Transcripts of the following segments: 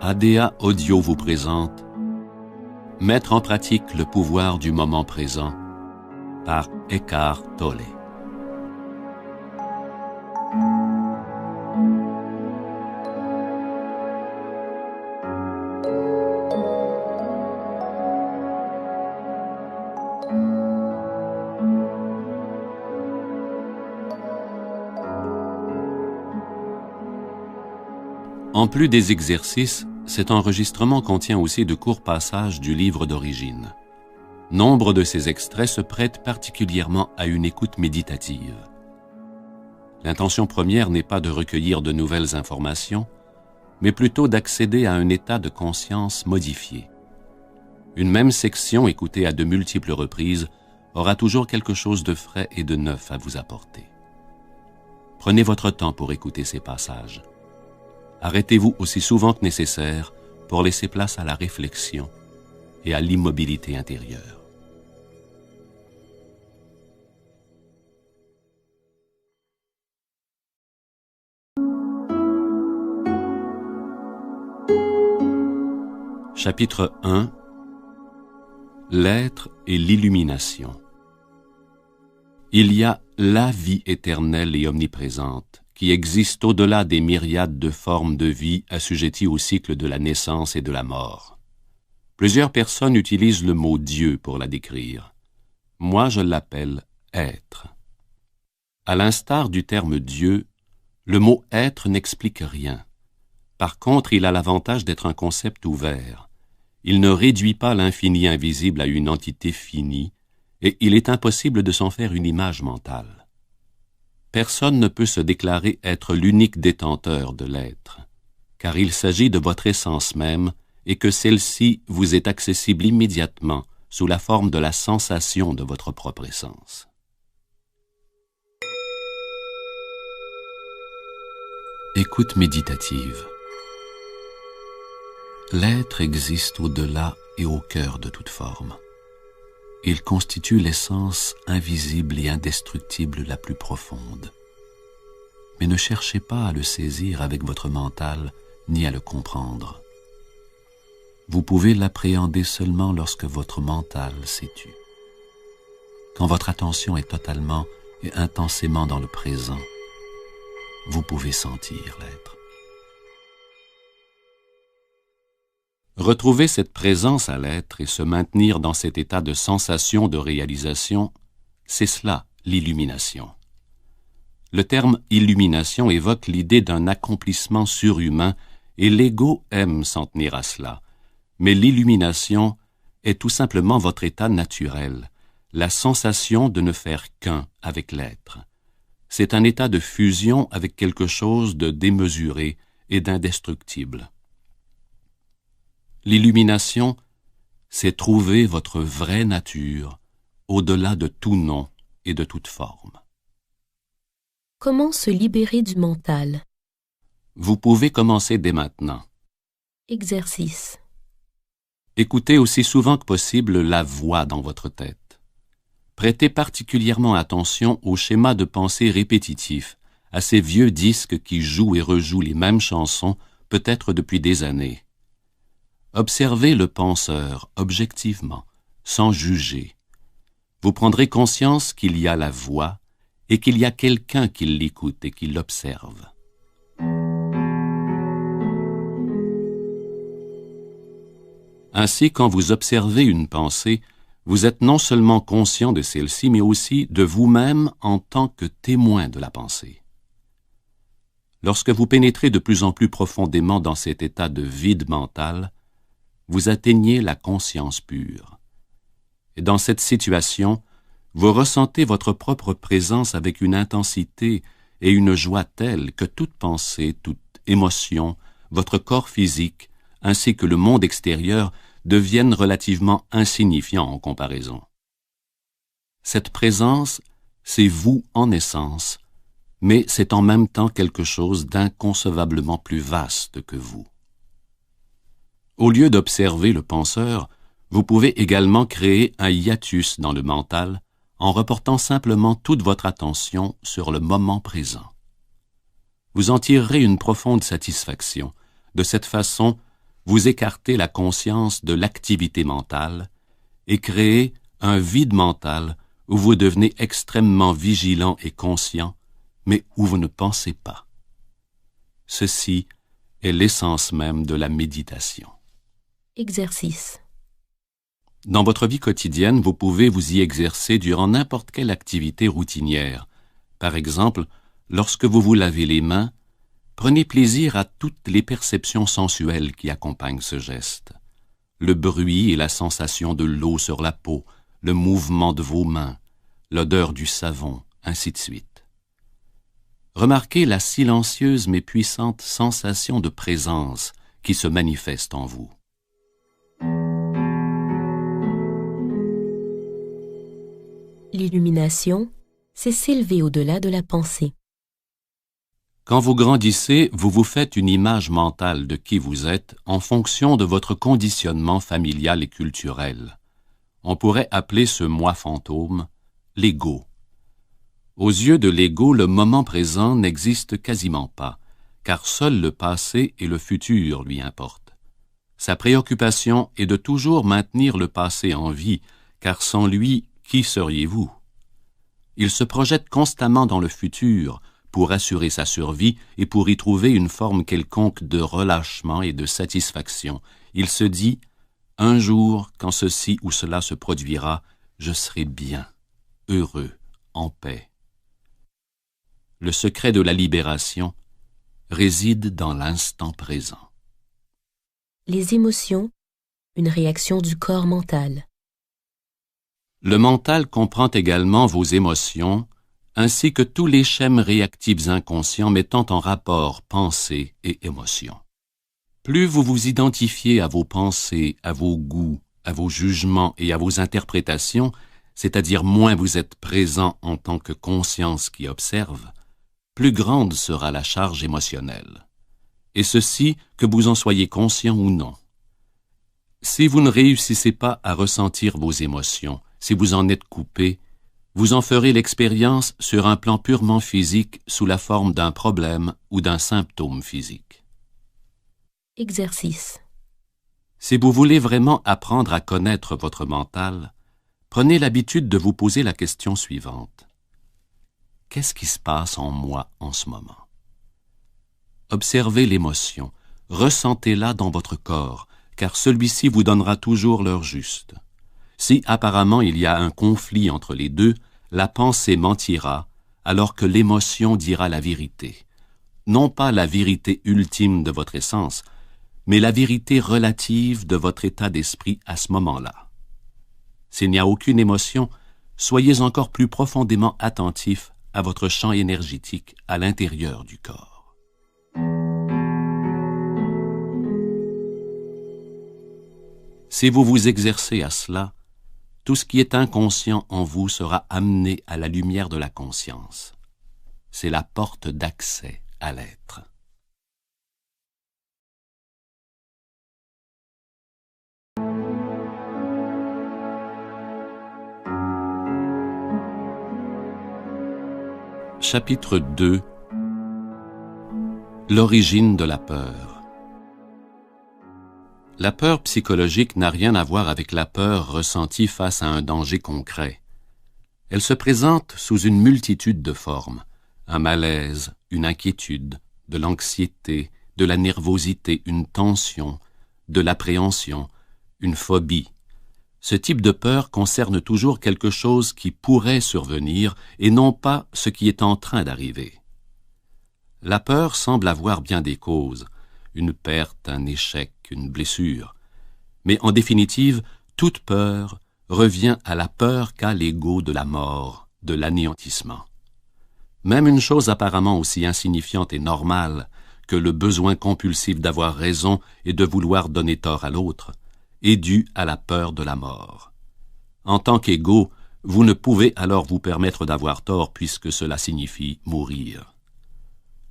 ADA Audio vous présente Mettre en pratique le pouvoir du moment présent par Eckhart Tolle. En plus des exercices, cet enregistrement contient aussi de courts passages du livre d'origine. Nombre de ces extraits se prêtent particulièrement à une écoute méditative. L'intention première n'est pas de recueillir de nouvelles informations, mais plutôt d'accéder à un état de conscience modifié. Une même section écoutée à de multiples reprises aura toujours quelque chose de frais et de neuf à vous apporter. Prenez votre temps pour écouter ces passages. Arrêtez-vous aussi souvent que nécessaire pour laisser place à la réflexion et à l'immobilité intérieure. Chapitre 1 L'être et l'illumination. Il y a la vie éternelle et omniprésente qui existe au-delà des myriades de formes de vie assujetties au cycle de la naissance et de la mort. Plusieurs personnes utilisent le mot Dieu pour la décrire. Moi, je l'appelle être. À l'instar du terme Dieu, le mot être n'explique rien. Par contre, il a l'avantage d'être un concept ouvert. Il ne réduit pas l'infini invisible à une entité finie, et il est impossible de s'en faire une image mentale. Personne ne peut se déclarer être l'unique détenteur de l'être, car il s'agit de votre essence même et que celle-ci vous est accessible immédiatement sous la forme de la sensation de votre propre essence. Écoute méditative. L'être existe au-delà et au cœur de toute forme. Il constitue l'essence invisible et indestructible la plus profonde. Mais ne cherchez pas à le saisir avec votre mental ni à le comprendre. Vous pouvez l'appréhender seulement lorsque votre mental s'est tu. Quand votre attention est totalement et intensément dans le présent, vous pouvez sentir l'être. Retrouver cette présence à l'être et se maintenir dans cet état de sensation de réalisation, c'est cela l'illumination. Le terme illumination évoque l'idée d'un accomplissement surhumain et l'ego aime s'en tenir à cela. Mais l'illumination est tout simplement votre état naturel, la sensation de ne faire qu'un avec l'être. C'est un état de fusion avec quelque chose de démesuré et d'indestructible. L'illumination, c'est trouver votre vraie nature au-delà de tout nom et de toute forme. Comment se libérer du mental? Vous pouvez commencer dès maintenant. Exercice. Écoutez aussi souvent que possible la voix dans votre tête. Prêtez particulièrement attention aux schémas de pensée répétitifs, à ces vieux disques qui jouent et rejouent les mêmes chansons, peut-être depuis des années. Observez le penseur objectivement, sans juger. Vous prendrez conscience qu'il y a la voix et qu'il y a quelqu'un qui l'écoute et qui l'observe. Ainsi, quand vous observez une pensée, vous êtes non seulement conscient de celle-ci, mais aussi de vous-même en tant que témoin de la pensée. Lorsque vous pénétrez de plus en plus profondément dans cet état de vide mental, vous atteignez la conscience pure. Et dans cette situation, vous ressentez votre propre présence avec une intensité et une joie telles que toute pensée, toute émotion, votre corps physique, ainsi que le monde extérieur deviennent relativement insignifiants en comparaison. Cette présence, c'est vous en essence, mais c'est en même temps quelque chose d'inconcevablement plus vaste que vous. Au lieu d'observer le penseur, vous pouvez également créer un hiatus dans le mental en reportant simplement toute votre attention sur le moment présent. Vous en tirerez une profonde satisfaction. De cette façon, vous écartez la conscience de l'activité mentale et créez un vide mental où vous devenez extrêmement vigilant et conscient, mais où vous ne pensez pas. Ceci est l'essence même de la méditation. Exercice. Dans votre vie quotidienne, vous pouvez vous y exercer durant n'importe quelle activité routinière. Par exemple, lorsque vous vous lavez les mains, prenez plaisir à toutes les perceptions sensuelles qui accompagnent ce geste. Le bruit et la sensation de l'eau sur la peau, le mouvement de vos mains, l'odeur du savon, ainsi de suite. Remarquez la silencieuse mais puissante sensation de présence qui se manifeste en vous. L'illumination, c'est s'élever au-delà de la pensée. Quand vous grandissez, vous vous faites une image mentale de qui vous êtes en fonction de votre conditionnement familial et culturel. On pourrait appeler ce moi fantôme l'ego. Aux yeux de l'ego, le moment présent n'existe quasiment pas, car seul le passé et le futur lui importent. Sa préoccupation est de toujours maintenir le passé en vie, car sans lui, qui seriez-vous? Il se projette constamment dans le futur pour assurer sa survie et pour y trouver une forme quelconque de relâchement et de satisfaction. Il se dit « Un jour, quand ceci ou cela se produira, je serai bien, heureux, en paix. » Le secret de la libération réside dans l'instant présent. Les émotions, une réaction du corps mental. Le mental comprend également vos émotions, ainsi que tous les schèmes réactifs inconscients mettant en rapport pensée et émotion. Plus vous vous identifiez à vos pensées, à vos goûts, à vos jugements et à vos interprétations, c'est-à-dire moins vous êtes présent en tant que conscience qui observe, plus grande sera la charge émotionnelle. Et ceci, que vous en soyez conscient ou non. Si vous ne réussissez pas à ressentir vos émotions, si vous en êtes coupé, vous en ferez l'expérience sur un plan purement physique sous la forme d'un problème ou d'un symptôme physique. Exercice. Si vous voulez vraiment apprendre à connaître votre mental, prenez l'habitude de vous poser la question suivante. Qu'est-ce qui se passe en moi en ce moment? Observez l'émotion, ressentez-la dans votre corps, car celui-ci vous donnera toujours l'heure juste. Si apparemment il y a un conflit entre les deux, la pensée mentira, alors que l'émotion dira la vérité. Non pas la vérité ultime de votre essence, mais la vérité relative de votre état d'esprit à ce moment-là. S'il n'y a aucune émotion, soyez encore plus profondément attentif à votre champ énergétique à l'intérieur du corps. Si vous vous exercez à cela, tout ce qui est inconscient en vous sera amené à la lumière de la conscience. C'est la porte d'accès à l'être. Chapitre 2. L'origine de la peur. La peur psychologique n'a rien à voir avec la peur ressentie face à un danger concret. Elle se présente sous une multitude de formes, un malaise, une inquiétude, de l'anxiété, de la nervosité, une tension, de l'appréhension, une phobie. Ce type de peur concerne toujours quelque chose qui pourrait survenir et non pas ce qui est en train d'arriver. La peur semble avoir bien des causes, une perte, un échec, une blessure. Mais en définitive, toute peur revient à la peur qu'a l'ego de la mort, de l'anéantissement. Même une chose apparemment aussi insignifiante et normale que le besoin compulsif d'avoir raison et de vouloir donner tort à l'autre est due à la peur de la mort. En tant qu'ego, vous ne pouvez alors vous permettre d'avoir tort puisque cela signifie mourir.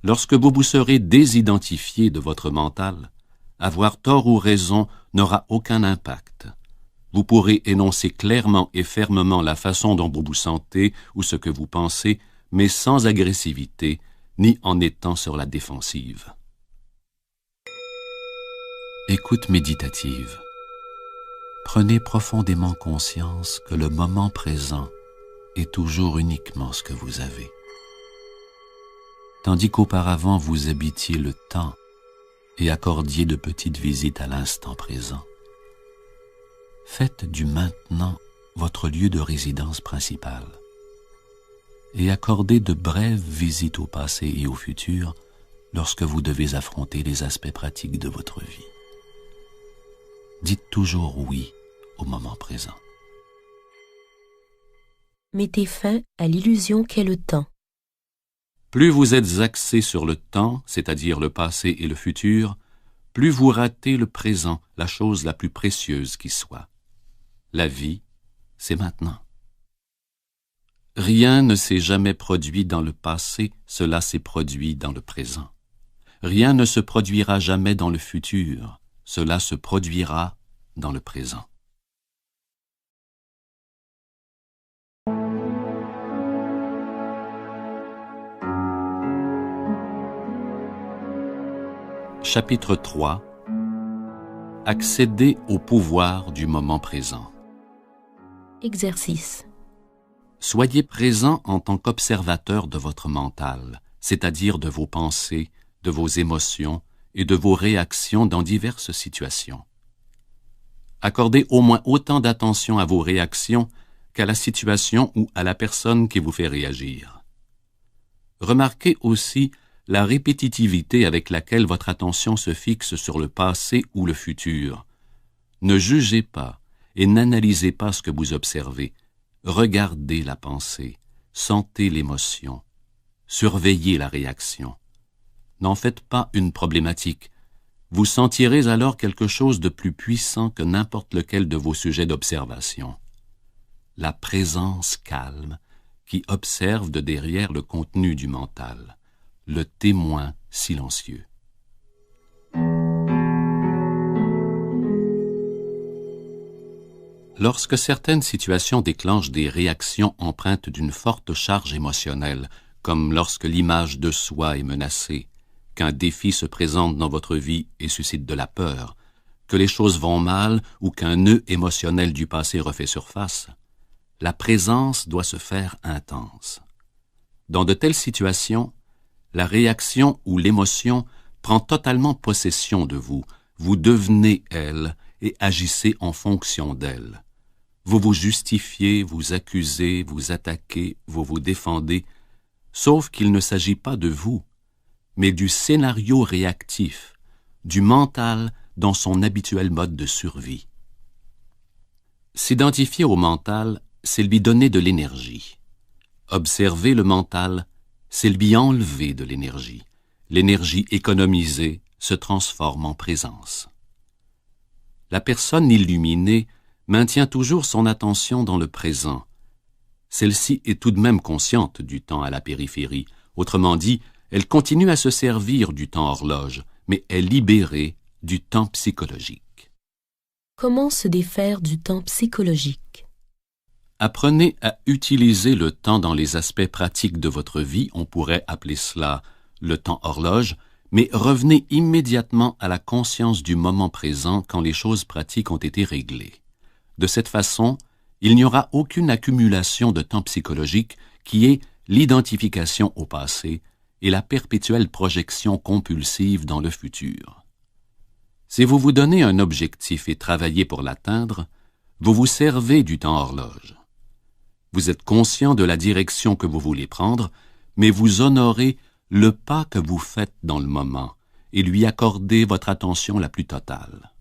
Lorsque vous vous serez désidentifié de votre mental, avoir tort ou raison n'aura aucun impact. Vous pourrez énoncer clairement et fermement la façon dont vous vous sentez ou ce que vous pensez, mais sans agressivité, ni en étant sur la défensive. Écoute méditative. Prenez profondément conscience que le moment présent est toujours uniquement ce que vous avez. Tandis qu'auparavant vous habitiez le temps et accordiez de petites visites à l'instant présent. Faites du maintenant votre lieu de résidence principal et accordez de brèves visites au passé et au futur lorsque vous devez affronter les aspects pratiques de votre vie. Dites toujours oui au moment présent. Mettez fin à l'illusion qu'est le temps. Plus vous êtes axé sur le temps, c'est-à-dire le passé et le futur, plus vous ratez le présent, la chose la plus précieuse qui soit. La vie, c'est maintenant. Rien ne s'est jamais produit dans le passé, cela s'est produit dans le présent. Rien ne se produira jamais dans le futur, cela se produira dans le présent. Chapitre 3. Accéder au pouvoir du moment présent. Exercice. Soyez présent en tant qu'observateur de votre mental, c'est-à-dire de vos pensées, de vos émotions et de vos réactions dans diverses situations. Accordez au moins autant d'attention à vos réactions qu'à la situation ou à la personne qui vous fait réagir. Remarquez aussi la répétitivité avec laquelle votre attention se fixe sur le passé ou le futur. Ne jugez pas et n'analysez pas ce que vous observez. Regardez la pensée, sentez l'émotion, surveillez la réaction. N'en faites pas une problématique. Vous sentirez alors quelque chose de plus puissant que n'importe lequel de vos sujets d'observation. La présence calme qui observe de derrière le contenu du mental, le témoin silencieux. Lorsque certaines situations déclenchent des réactions empreintes d'une forte charge émotionnelle, comme lorsque l'image de soi est menacée, qu'un défi se présente dans votre vie et suscite de la peur, que les choses vont mal ou qu'un nœud émotionnel du passé refait surface, la présence doit se faire intense. Dans de telles situations, la réaction ou l'émotion prend totalement possession de vous, vous devenez elle et agissez en fonction d'elle. Vous vous justifiez, vous accusez, vous attaquez, vous vous défendez, sauf qu'il ne s'agit pas de vous, mais du scénario réactif, du mental dans son habituel mode de survie. S'identifier au mental, c'est lui donner de l'énergie. Observer le mental, c'est lui enlever de l'énergie. L'énergie économisée se transforme en présence. La personne illuminée maintient toujours son attention dans le présent. Celle-ci est tout de même consciente du temps à la périphérie. Autrement dit, elle continue à se servir du temps horloge, mais est libérée du temps psychologique. Comment se défaire du temps psychologique? Apprenez à utiliser le temps dans les aspects pratiques de votre vie, on pourrait appeler cela le temps horloge, mais revenez immédiatement à la conscience du moment présent quand les choses pratiques ont été réglées. De cette façon, il n'y aura aucune accumulation de temps psychologique qui est l'identification au passé et la perpétuelle projection compulsive dans le futur. Si vous vous donnez un objectif et travaillez pour l'atteindre, vous vous servez du temps horloge. Vous êtes conscient de la direction que vous voulez prendre, mais vous honorez le pas que vous faites dans le moment et lui accordez votre attention la plus totale.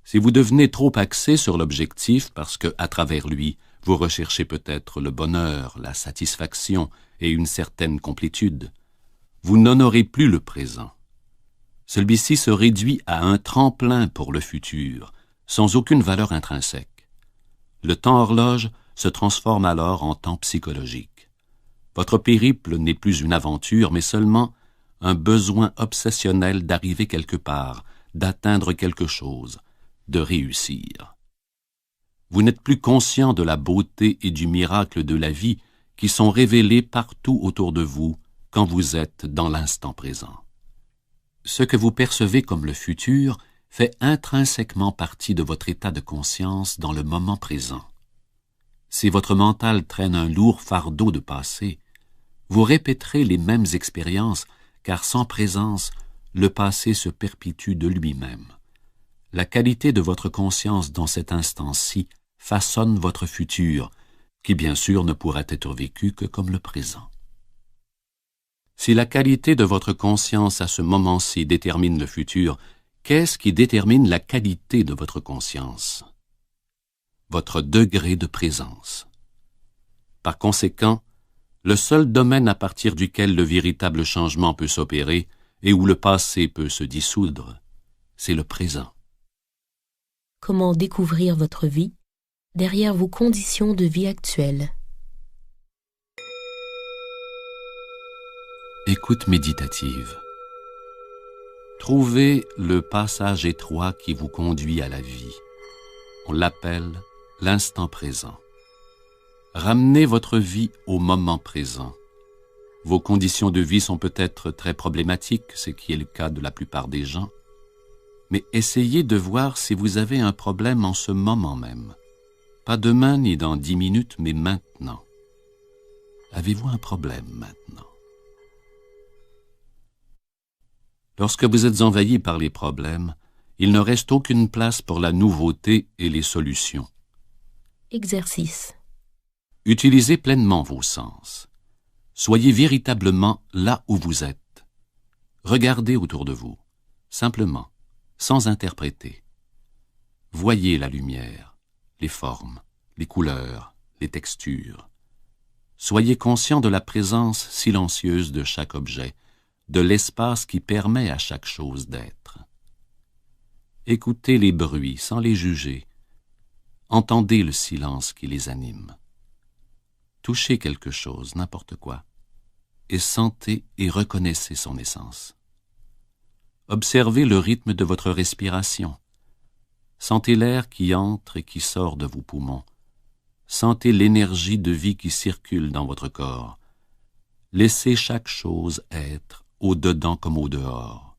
Si vous devenez trop axé sur l'objectif parce que, à travers lui, vous recherchez peut-être le bonheur, la satisfaction et une certaine complétude, vous n'honorez plus le présent. Celui-ci se réduit à un tremplin pour le futur, sans aucune valeur intrinsèque. Le temps horloge se transforme alors en temps psychologique. Votre périple n'est plus une aventure, mais seulement un besoin obsessionnel d'arriver quelque part, d'atteindre quelque chose, de réussir. Vous n'êtes plus conscient de la beauté et du miracle de la vie qui sont révélés partout autour de vous quand vous êtes dans l'instant présent. Ce que vous percevez comme le futur fait intrinsèquement partie de votre état de conscience dans le moment présent. Si votre mental traîne un lourd fardeau de passé, vous répéterez les mêmes expériences, car sans présence, le passé se perpétue de lui-même. La qualité de votre conscience dans cet instant-ci façonne votre futur, qui bien sûr ne pourra être vécu que comme le présent. Si la qualité de votre conscience à ce moment-ci détermine le futur, qu'est-ce qui détermine la qualité de votre conscience? Votre degré de présence. Par conséquent, le seul domaine à partir duquel le véritable changement peut s'opérer et où le passé peut se dissoudre, c'est le présent. Comment découvrir votre vie derrière vos conditions de vie actuelles? Écoute méditative. Trouvez le passage étroit qui vous conduit à la vie. On l'appelle l'instant présent. Ramenez votre vie au moment présent. Vos conditions de vie sont peut-être très problématiques, ce qui est le cas de la plupart des gens, mais essayez de voir si vous avez un problème en ce moment même. Pas demain ni dans 10 minutes, mais maintenant. Avez-vous un problème maintenant? Lorsque vous êtes envahi par les problèmes, il ne reste aucune place pour la nouveauté et les solutions. Exercice. Utilisez pleinement vos sens. Soyez véritablement là où vous êtes. Regardez autour de vous, simplement, sans interpréter. Voyez la lumière, les formes, les couleurs, les textures. Soyez conscient de la présence silencieuse de chaque objet, de l'espace qui permet à chaque chose d'être. Écoutez les bruits sans les juger. Entendez le silence qui les anime. Touchez quelque chose, n'importe quoi, et sentez et reconnaissez son essence. Observez le rythme de votre respiration. Sentez l'air qui entre et qui sort de vos poumons. Sentez l'énergie de vie qui circule dans votre corps. Laissez chaque chose être, au-dedans comme au-dehors.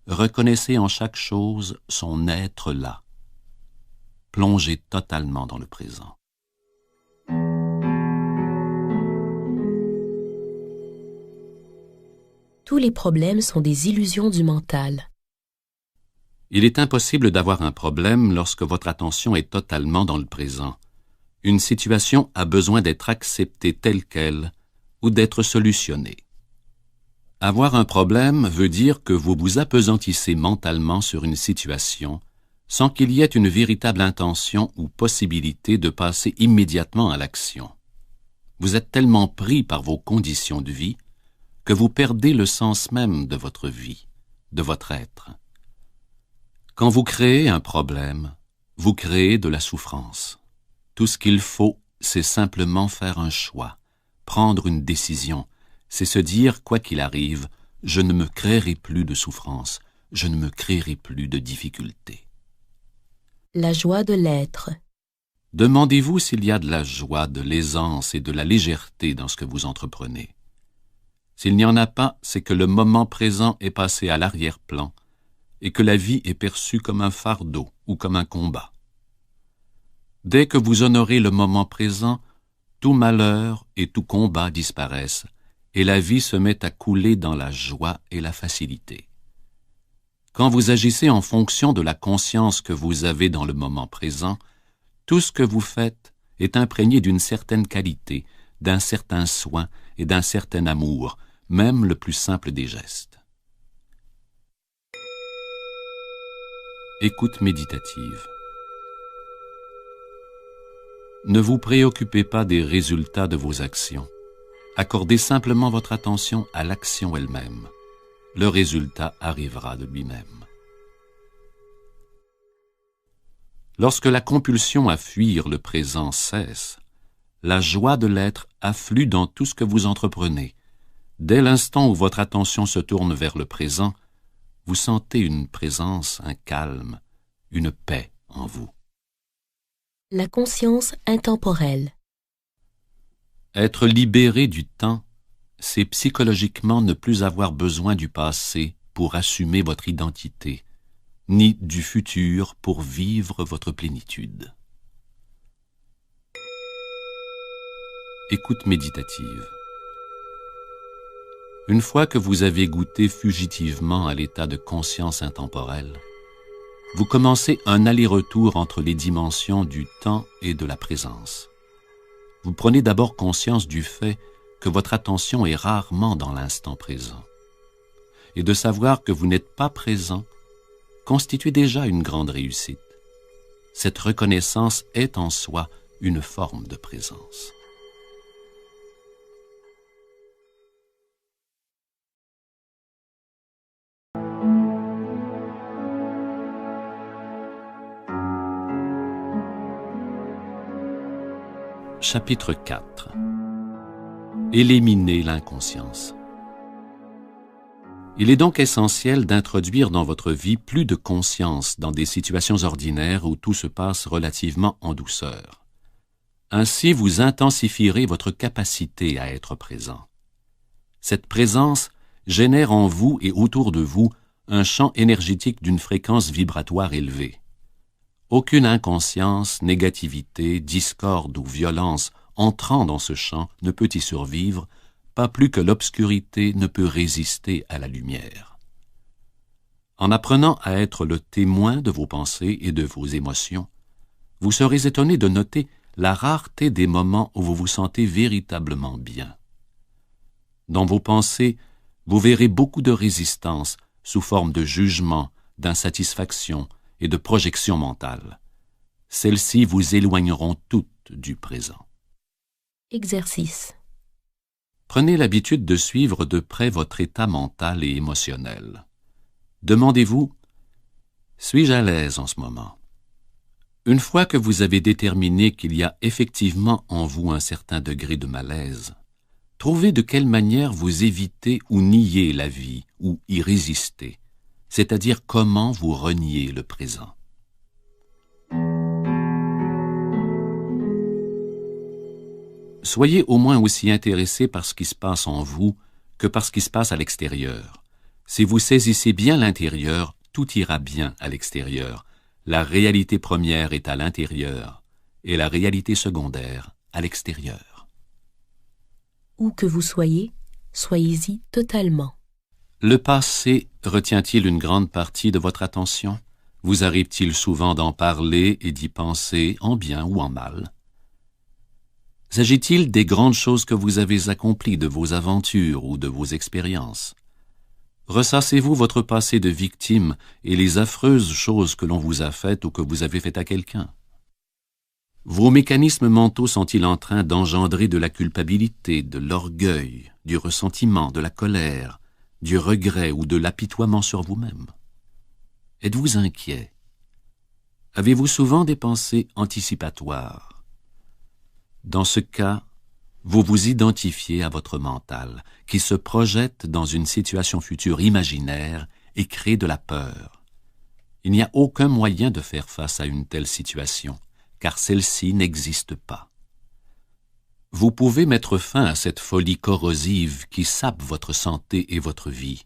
Reconnaissez en chaque chose son être là. Plongez totalement dans le présent. Tous les problèmes sont des illusions du mental. Il est impossible d'avoir un problème lorsque votre attention est totalement dans le présent. Une situation a besoin d'être acceptée telle qu'elle ou d'être solutionnée. Avoir un problème veut dire que vous vous appesantissez mentalement sur une situation sans qu'il y ait une véritable intention ou possibilité de passer immédiatement à l'action. Vous êtes tellement pris par vos conditions de vie que vous perdez le sens même de votre vie, de votre être. Quand vous créez un problème, vous créez de la souffrance. Tout ce qu'il faut, c'est simplement faire un choix, prendre une décision. C'est se dire, quoi qu'il arrive, je ne me créerai plus de souffrance, je ne me créerai plus de difficultés. La joie de l'être. Demandez-vous s'il y a de la joie, de l'aisance et de la légèreté dans ce que vous entreprenez. S'il n'y en a pas, c'est que le moment présent est passé à l'arrière-plan et que la vie est perçue comme un fardeau ou comme un combat. Dès que vous honorez le moment présent, tout malheur et tout combat disparaissent et la vie se met à couler dans la joie et la facilité. Quand vous agissez en fonction de la conscience que vous avez dans le moment présent, tout ce que vous faites est imprégné d'une certaine qualité, d'un certain soin et d'un certain amour, même le plus simple des gestes. Écoute méditative. Ne vous préoccupez pas des résultats de vos actions. Accordez simplement votre attention à l'action elle-même. Le résultat arrivera de lui-même. Lorsque la compulsion à fuir le présent cesse, la joie de l'être afflue dans tout ce que vous entreprenez. Dès l'instant où votre attention se tourne vers le présent, vous sentez une présence, un calme, une paix en vous. La conscience intemporelle. Être libéré du temps, c'est psychologiquement ne plus avoir besoin du passé pour assumer votre identité, ni du futur pour vivre votre plénitude. Écoute méditative. Une fois que vous avez goûté fugitivement à l'état de conscience intemporelle, vous commencez un aller-retour entre les dimensions du temps et de la présence. Vous prenez d'abord conscience du fait que votre attention est rarement dans l'instant présent. Et de savoir que vous n'êtes pas présent constitue déjà une grande réussite. Cette reconnaissance est en soi une forme de présence. Chapitre 4. Éliminer l'inconscience. Il est donc essentiel d'introduire dans votre vie plus de conscience dans des situations ordinaires où tout se passe relativement en douceur. Ainsi, vous intensifierez votre capacité à être présent. Cette présence génère en vous et autour de vous un champ énergétique d'une fréquence vibratoire élevée. Aucune inconscience, négativité, discorde ou violence entrant dans ce champ ne peut y survivre, pas plus que l'obscurité ne peut résister à la lumière. En apprenant à être le témoin de vos pensées et de vos émotions, vous serez étonné de noter la rareté des moments où vous vous sentez véritablement bien. Dans vos pensées, vous verrez beaucoup de résistance sous forme de jugement, d'insatisfaction et de projection mentale. Celles-ci vous éloigneront toutes du présent. Exercice. Prenez l'habitude de suivre de près votre état mental et émotionnel. Demandez-vous, suis-je à l'aise en ce moment? Une fois que vous avez déterminé qu'il y a effectivement en vous un certain degré de malaise, trouvez de quelle manière vous évitez ou niez la vie ou y résistez, c'est-à-dire comment vous reniez le présent. Soyez au moins aussi intéressé par ce qui se passe en vous que par ce qui se passe à l'extérieur. Si vous saisissez bien l'intérieur, tout ira bien à l'extérieur. La réalité première est à l'intérieur et la réalité secondaire à l'extérieur. Où que vous soyez, soyez-y totalement. Le passé retient-il une grande partie de votre attention? Vous arrive-t-il souvent d'en parler et d'y penser, en bien ou en mal? S'agit-il des grandes choses que vous avez accomplies, de vos aventures ou de vos expériences? Ressassez-vous votre passé de victime et les affreuses choses que l'on vous a faites ou que vous avez faites à quelqu'un? Vos mécanismes mentaux sont-ils en train d'engendrer de la culpabilité, de l'orgueil, du ressentiment, de la colère, du regret ou de l'apitoiement sur vous-même? Êtes-vous inquiet? Avez-vous souvent des pensées anticipatoires? Dans ce cas, vous vous identifiez à votre mental, qui se projette dans une situation future imaginaire et crée de la peur. Il n'y a aucun moyen de faire face à une telle situation, car celle-ci n'existe pas. Vous pouvez mettre fin à cette folie corrosive qui sape votre santé et votre vie.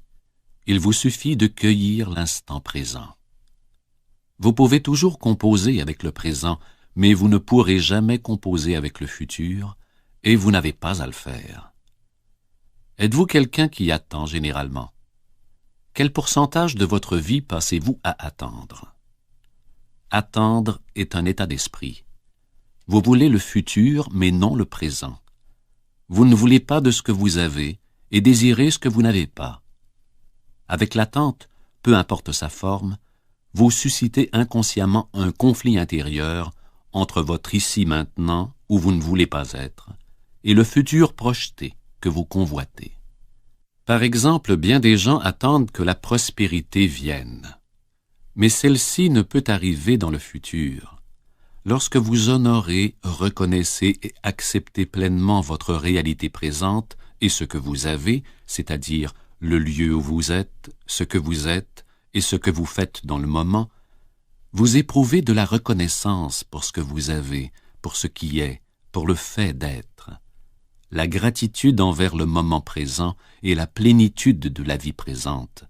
Il vous suffit de cueillir l'instant présent. Vous pouvez toujours composer avec le présent, mais vous ne pourrez jamais composer avec le futur, et vous n'avez pas à le faire. Êtes-vous quelqu'un qui attend généralement? Quel pourcentage de votre vie passez-vous à attendre? Attendre est un état d'esprit. Vous voulez le futur, mais non le présent. Vous ne voulez pas de ce que vous avez et désirez ce que vous n'avez pas. Avec l'attente, peu importe sa forme, vous suscitez inconsciemment un conflit intérieur entre votre ici maintenant, où vous ne voulez pas être, et le futur projeté que vous convoitez. Par exemple, bien des gens attendent que la prospérité vienne. Mais celle-ci ne peut arriver dans le futur. Lorsque vous honorez, reconnaissez et acceptez pleinement votre réalité présente et ce que vous avez, c'est-à-dire le lieu où vous êtes, ce que vous êtes et ce que vous faites dans le moment, vous éprouvez de la reconnaissance pour ce que vous avez, pour ce qui est, pour le fait d'être. La gratitude envers le moment présent et la plénitude de la vie présente,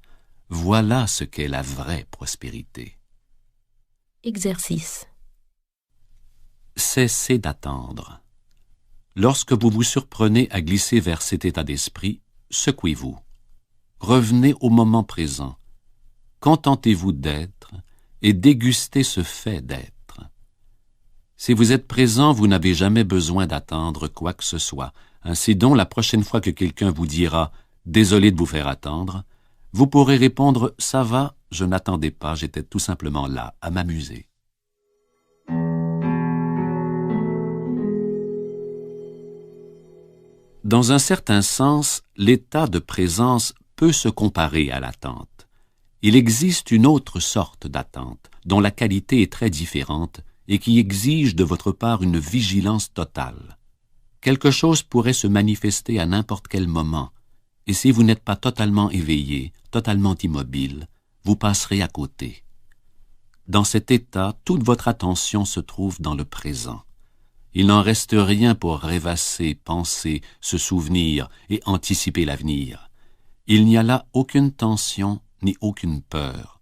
Voilà ce qu'est la vraie prospérité. Exercice. Cessez d'attendre. Lorsque vous vous surprenez à glisser vers cet état d'esprit, secouez-vous. Revenez au moment présent. Contentez-vous d'être et dégustez ce fait d'être. Si vous êtes présent, vous n'avez jamais besoin d'attendre quoi que ce soit. Ainsi donc, la prochaine fois que quelqu'un vous dira « Désolé de vous faire attendre », vous pourrez répondre « Ça va, je n'attendais pas, j'étais tout simplement là, à m'amuser ». Dans un certain sens, l'état de présence peut se comparer à l'attente. Il existe une autre sorte d'attente, dont la qualité est très différente et qui exige de votre part une vigilance totale. Quelque chose pourrait se manifester à n'importe quel moment, et si vous n'êtes pas totalement éveillé, totalement immobile, vous passerez à côté. Dans cet état, toute votre attention se trouve dans le présent. Il n'en reste rien pour rêvasser, penser, se souvenir et anticiper l'avenir. Il n'y a là aucune tension ni aucune peur,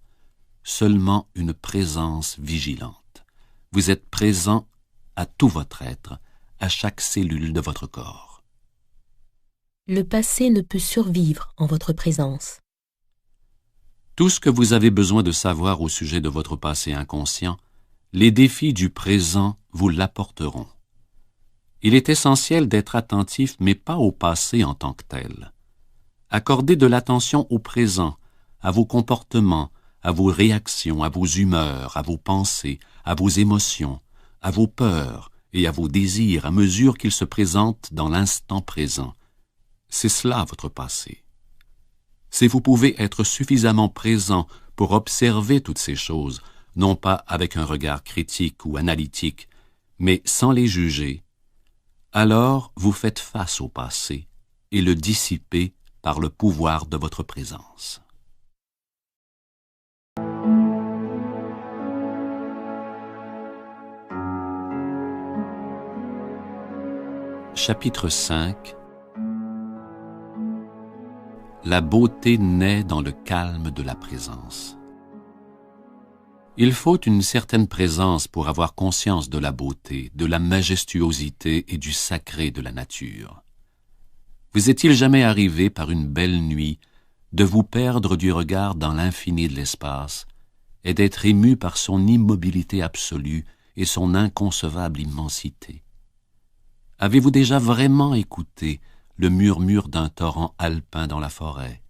seulement une présence vigilante. Vous êtes présent à tout votre être, à chaque cellule de votre corps. Le passé ne peut survivre en votre présence. Tout ce que vous avez besoin de savoir au sujet de votre passé inconscient, les défis du présent vous l'apporteront. Il est essentiel d'être attentif, mais pas au passé en tant que tel. Accordez de l'attention au présent, à vos comportements, à vos réactions, à vos humeurs, à vos pensées, à vos émotions, à vos peurs et à vos désirs à mesure qu'ils se présentent dans l'instant présent. C'est cela votre passé. Si vous pouvez être suffisamment présent pour observer toutes ces choses, non pas avec un regard critique ou analytique, mais sans les juger, alors vous faites face au passé et le dissipez par le pouvoir de votre présence. Chapitre 5. La beauté naît dans le calme de la présence. Il faut une certaine présence pour avoir conscience de la beauté, de la majestuosité et du sacré de la nature. Vous est-il jamais arrivé par une belle nuit de vous perdre du regard dans l'infini de l'espace et d'être ému par son immobilité absolue et son inconcevable immensité? Avez-vous déjà vraiment écouté le murmure d'un torrent alpin dans la forêt,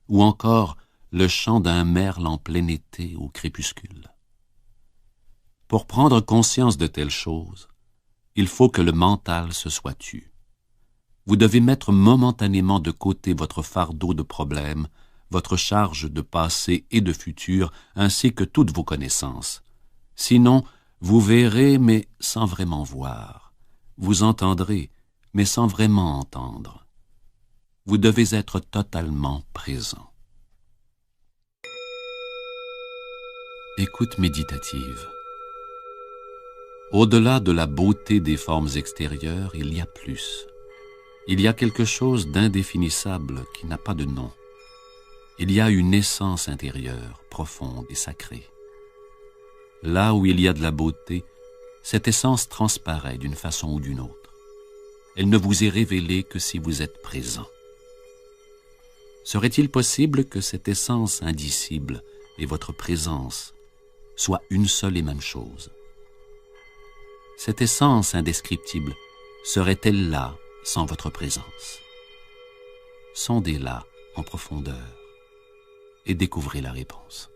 ou encore le chant d'un merle en plein été au crépuscule? Pour prendre conscience de telles choses, il faut que le mental se soit tu. Vous devez mettre momentanément de côté votre fardeau de problèmes, votre charge de passé et de futur, ainsi que toutes vos connaissances. Sinon, vous verrez, mais sans vraiment voir. Vous entendrez, mais sans vraiment entendre. Vous devez être totalement présent. Écoute méditative. Au-delà de la beauté des formes extérieures, il y a plus. Il y a quelque chose d'indéfinissable qui n'a pas de nom. Il y a une essence intérieure, profonde et sacrée. Là où il y a de la beauté, cette essence transparaît d'une façon ou d'une autre. Elle ne vous est révélée que si vous êtes présent. Serait-il possible que cette essence indicible et votre présence soient une seule et même chose? Cette essence indescriptible serait-elle là sans votre présence? Sondez-la en profondeur et découvrez la réponse.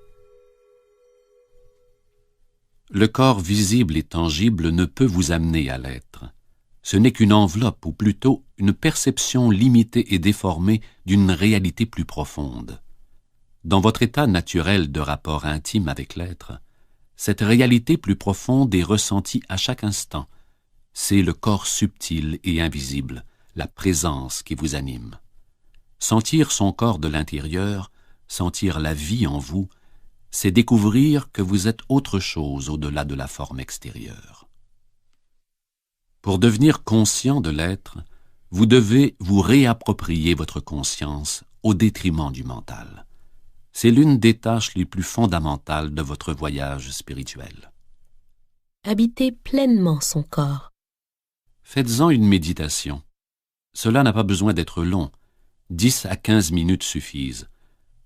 Le corps visible et tangible ne peut vous amener à l'être. Ce n'est qu'une enveloppe, ou plutôt une perception limitée et déformée d'une réalité plus profonde. Dans votre état naturel de rapport intime avec l'être, cette réalité plus profonde est ressentie à chaque instant. C'est le corps subtil et invisible, la présence qui vous anime. Sentir son corps de l'intérieur, sentir la vie en vous, c'est découvrir que vous êtes autre chose au-delà de la forme extérieure. Pour devenir conscient de l'être, vous devez vous réapproprier votre conscience au détriment du mental. C'est l'une des tâches les plus fondamentales de votre voyage spirituel. Habitez pleinement son corps. Faites-en une méditation. Cela n'a pas besoin d'être long. 10 à 15 minutes suffisent.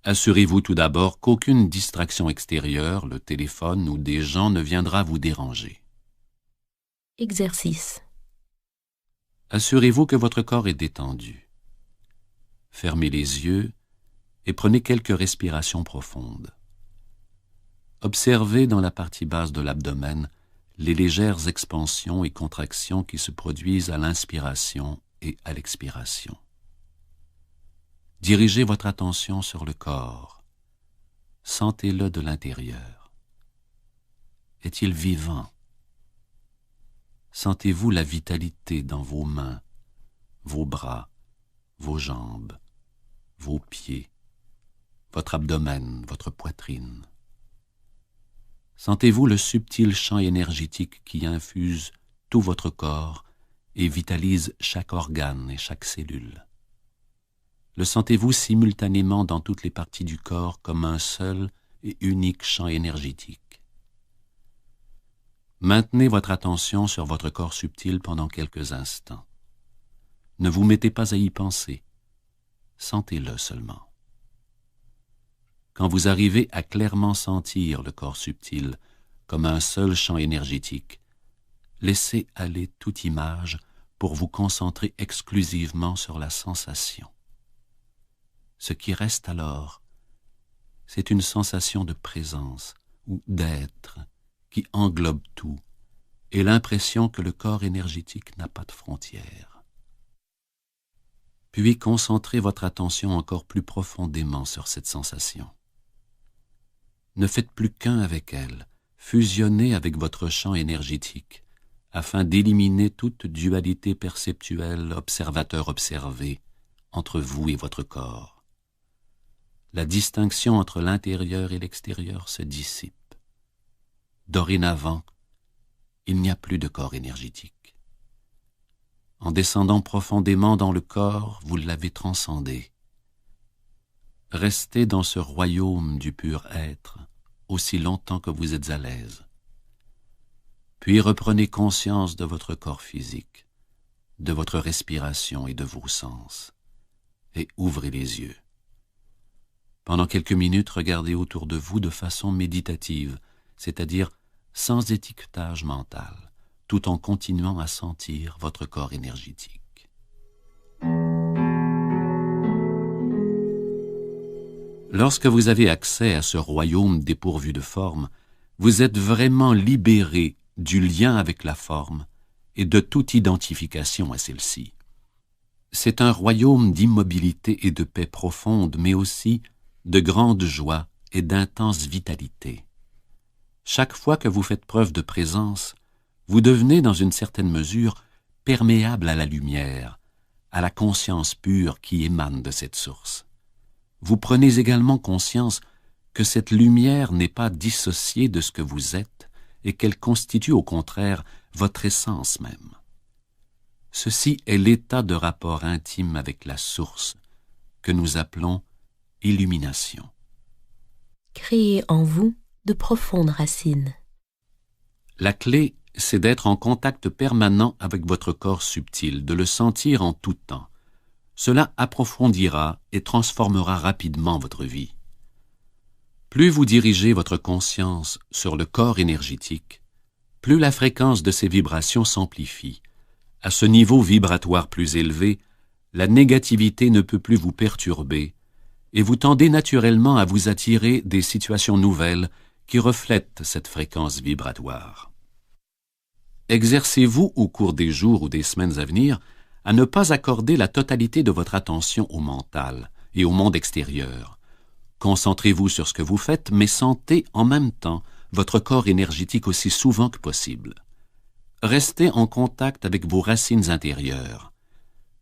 Assurez-vous tout d'abord qu'aucune distraction extérieure, le téléphone ou des gens ne viendra vous déranger. Exercice. Assurez-vous que votre corps est détendu. Fermez les yeux et prenez quelques respirations profondes. Observez dans la partie basse de l'abdomen les légères expansions et contractions qui se produisent à l'inspiration et à l'expiration. Dirigez votre attention sur le corps. Sentez-le de l'intérieur. Est-il vivant? Sentez-vous la vitalité dans vos mains, vos bras, vos jambes, vos pieds, votre abdomen, votre poitrine? Sentez-vous le subtil champ énergétique qui infuse tout votre corps et vitalise chaque organe et chaque cellule? Le sentez-vous simultanément dans toutes les parties du corps comme un seul et unique champ énergétique? Maintenez votre attention sur votre corps subtil pendant quelques instants. Ne vous mettez pas à y penser. Sentez-le seulement. Quand vous arrivez à clairement sentir le corps subtil comme un seul champ énergétique, laissez aller toute image pour vous concentrer exclusivement sur la sensation. Ce qui reste alors, c'est une sensation de présence ou d'être qui englobe tout et l'impression que le corps énergétique n'a pas de frontières. Puis concentrez votre attention encore plus profondément sur cette sensation. Ne faites plus qu'un avec elle, fusionnez avec votre champ énergétique, afin d'éliminer toute dualité perceptuelle observateur-observé entre vous et votre corps. La distinction entre l'intérieur et l'extérieur se dissipe. Dorénavant, il n'y a plus de corps énergétique. En descendant profondément dans le corps, vous l'avez transcendé. Restez dans ce royaume du pur être aussi longtemps que vous êtes à l'aise. Puis reprenez conscience de votre corps physique, de votre respiration et de vos sens, et ouvrez les yeux. Pendant quelques minutes, regardez autour de vous de façon méditative, c'est-à-dire sans étiquetage mental, tout en continuant à sentir votre corps énergétique. Lorsque vous avez accès à ce royaume dépourvu de forme, vous êtes vraiment libéré du lien avec la forme et de toute identification à celle-ci. C'est un royaume d'immobilité et de paix profonde, mais aussi de grande joie et d'intense vitalité. Chaque fois que vous faites preuve de présence, vous devenez dans une certaine mesure perméable à la lumière, à la conscience pure qui émane de cette source. Vous prenez également conscience que cette lumière n'est pas dissociée de ce que vous êtes et qu'elle constitue au contraire votre essence même. Ceci est l'état de rapport intime avec la source que nous appelons illumination. Créez en vous de profondes racines. La clé, c'est d'être en contact permanent avec votre corps subtil, de le sentir en tout temps. Cela approfondira et transformera rapidement votre vie. Plus vous dirigez votre conscience sur le corps énergétique, plus la fréquence de ces vibrations s'amplifie. À ce niveau vibratoire plus élevé, la négativité ne peut plus vous perturber et vous tendez naturellement à vous attirer des situations nouvelles qui reflètent cette fréquence vibratoire. Exercez-vous au cours des jours ou des semaines à venir à ne pas accorder la totalité de votre attention au mental et au monde extérieur. Concentrez-vous sur ce que vous faites, mais sentez en même temps votre corps énergétique aussi souvent que possible. Restez en contact avec vos racines intérieures.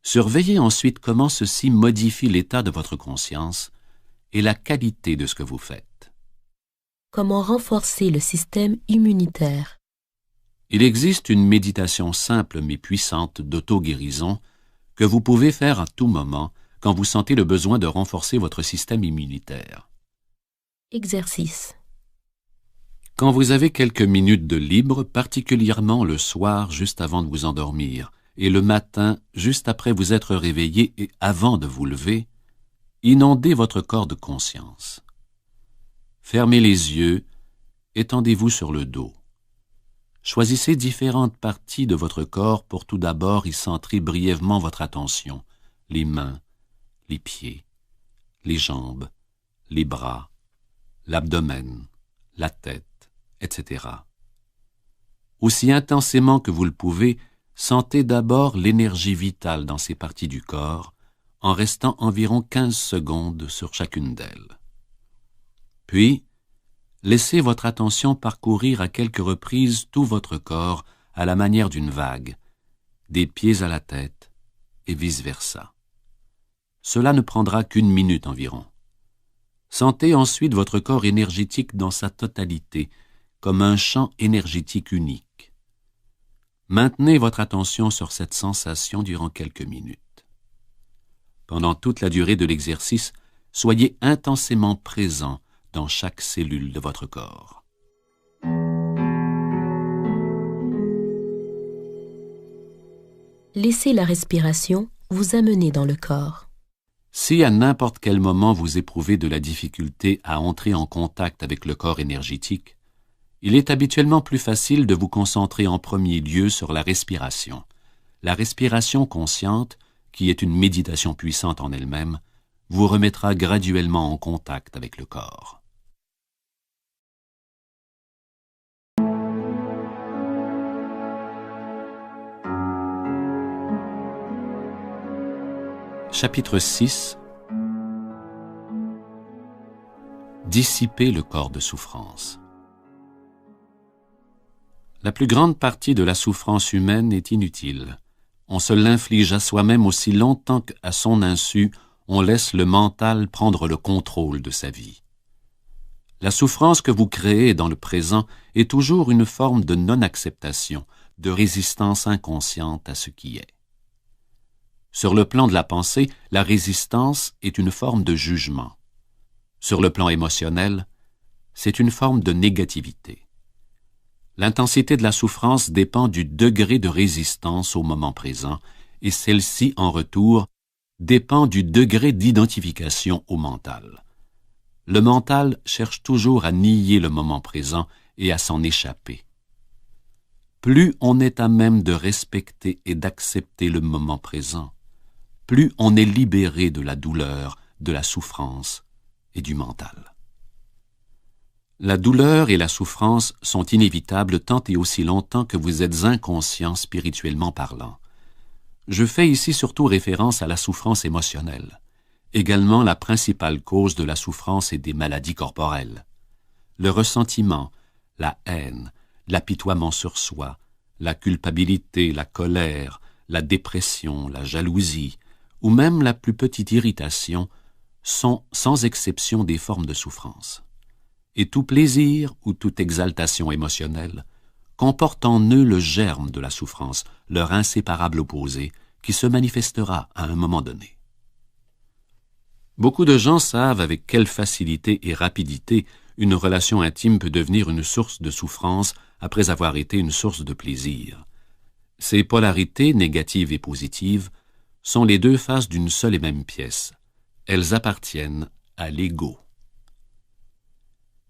Surveillez ensuite comment ceci modifie l'état de votre conscience et la qualité de ce que vous faites. Comment renforcer le système immunitaire? Il existe une méditation simple mais puissante d'auto-guérison que vous pouvez faire à tout moment quand vous sentez le besoin de renforcer votre système immunitaire. Exercice. Quand vous avez quelques minutes de libre, particulièrement le soir juste avant de vous endormir, et le matin juste après vous être réveillé et avant de vous lever, inondez votre corps de conscience. Fermez les yeux, étendez-vous sur le dos. Choisissez différentes parties de votre corps pour tout d'abord y centrer brièvement votre attention, les mains, les pieds, les jambes, les bras, l'abdomen, la tête, etc. Aussi intensément que vous le pouvez, sentez d'abord l'énergie vitale dans ces parties du corps, en restant environ 15 secondes sur chacune d'elles. Puis, laissez votre attention parcourir à quelques reprises tout votre corps à la manière d'une vague, des pieds à la tête et vice-versa. Cela ne prendra qu'une minute environ. Sentez ensuite votre corps énergétique dans sa totalité, comme un champ énergétique unique. Maintenez votre attention sur cette sensation durant quelques minutes. Pendant toute la durée de l'exercice, soyez intensément présent dans chaque cellule de votre corps. Laissez la respiration vous amener dans le corps. Si à n'importe quel moment vous éprouvez de la difficulté à entrer en contact avec le corps énergétique, il est habituellement plus facile de vous concentrer en premier lieu sur la respiration consciente, qui est une méditation puissante en elle-même, vous remettra graduellement en contact avec le corps. Chapitre 6. Dissiper le corps de souffrance. La plus grande partie de la souffrance humaine est inutile. On se l'inflige à soi-même aussi longtemps qu'à son insu, on laisse le mental prendre le contrôle de sa vie. La souffrance que vous créez dans le présent est toujours une forme de non-acceptation, de résistance inconsciente à ce qui est. Sur le plan de la pensée, la résistance est une forme de jugement. Sur le plan émotionnel, c'est une forme de négativité. L'intensité de la souffrance dépend du degré de résistance au moment présent, et celle-ci, en retour, dépend du degré d'identification au mental. Le mental cherche toujours à nier le moment présent et à s'en échapper. Plus on est à même de respecter et d'accepter le moment présent, plus on est libéré de la douleur, de la souffrance et du mental. La douleur et la souffrance sont inévitables tant et aussi longtemps que vous êtes inconscient spirituellement parlant. Je fais ici surtout référence à la souffrance émotionnelle, également la principale cause de la souffrance et des maladies corporelles. Le ressentiment, la haine, l'apitoiement sur soi, la culpabilité, la colère, la dépression, la jalousie, ou même la plus petite irritation, sont sans exception des formes de souffrance. Et tout plaisir ou toute exaltation émotionnelle comporte en eux le germe de la souffrance, leur inséparable opposé, qui se manifestera à un moment donné. Beaucoup de gens savent avec quelle facilité et rapidité une relation intime peut devenir une source de souffrance après avoir été une source de plaisir. Ces polarités, négatives et positives, sont les deux faces d'une seule et même pièce. Elles appartiennent à l'ego.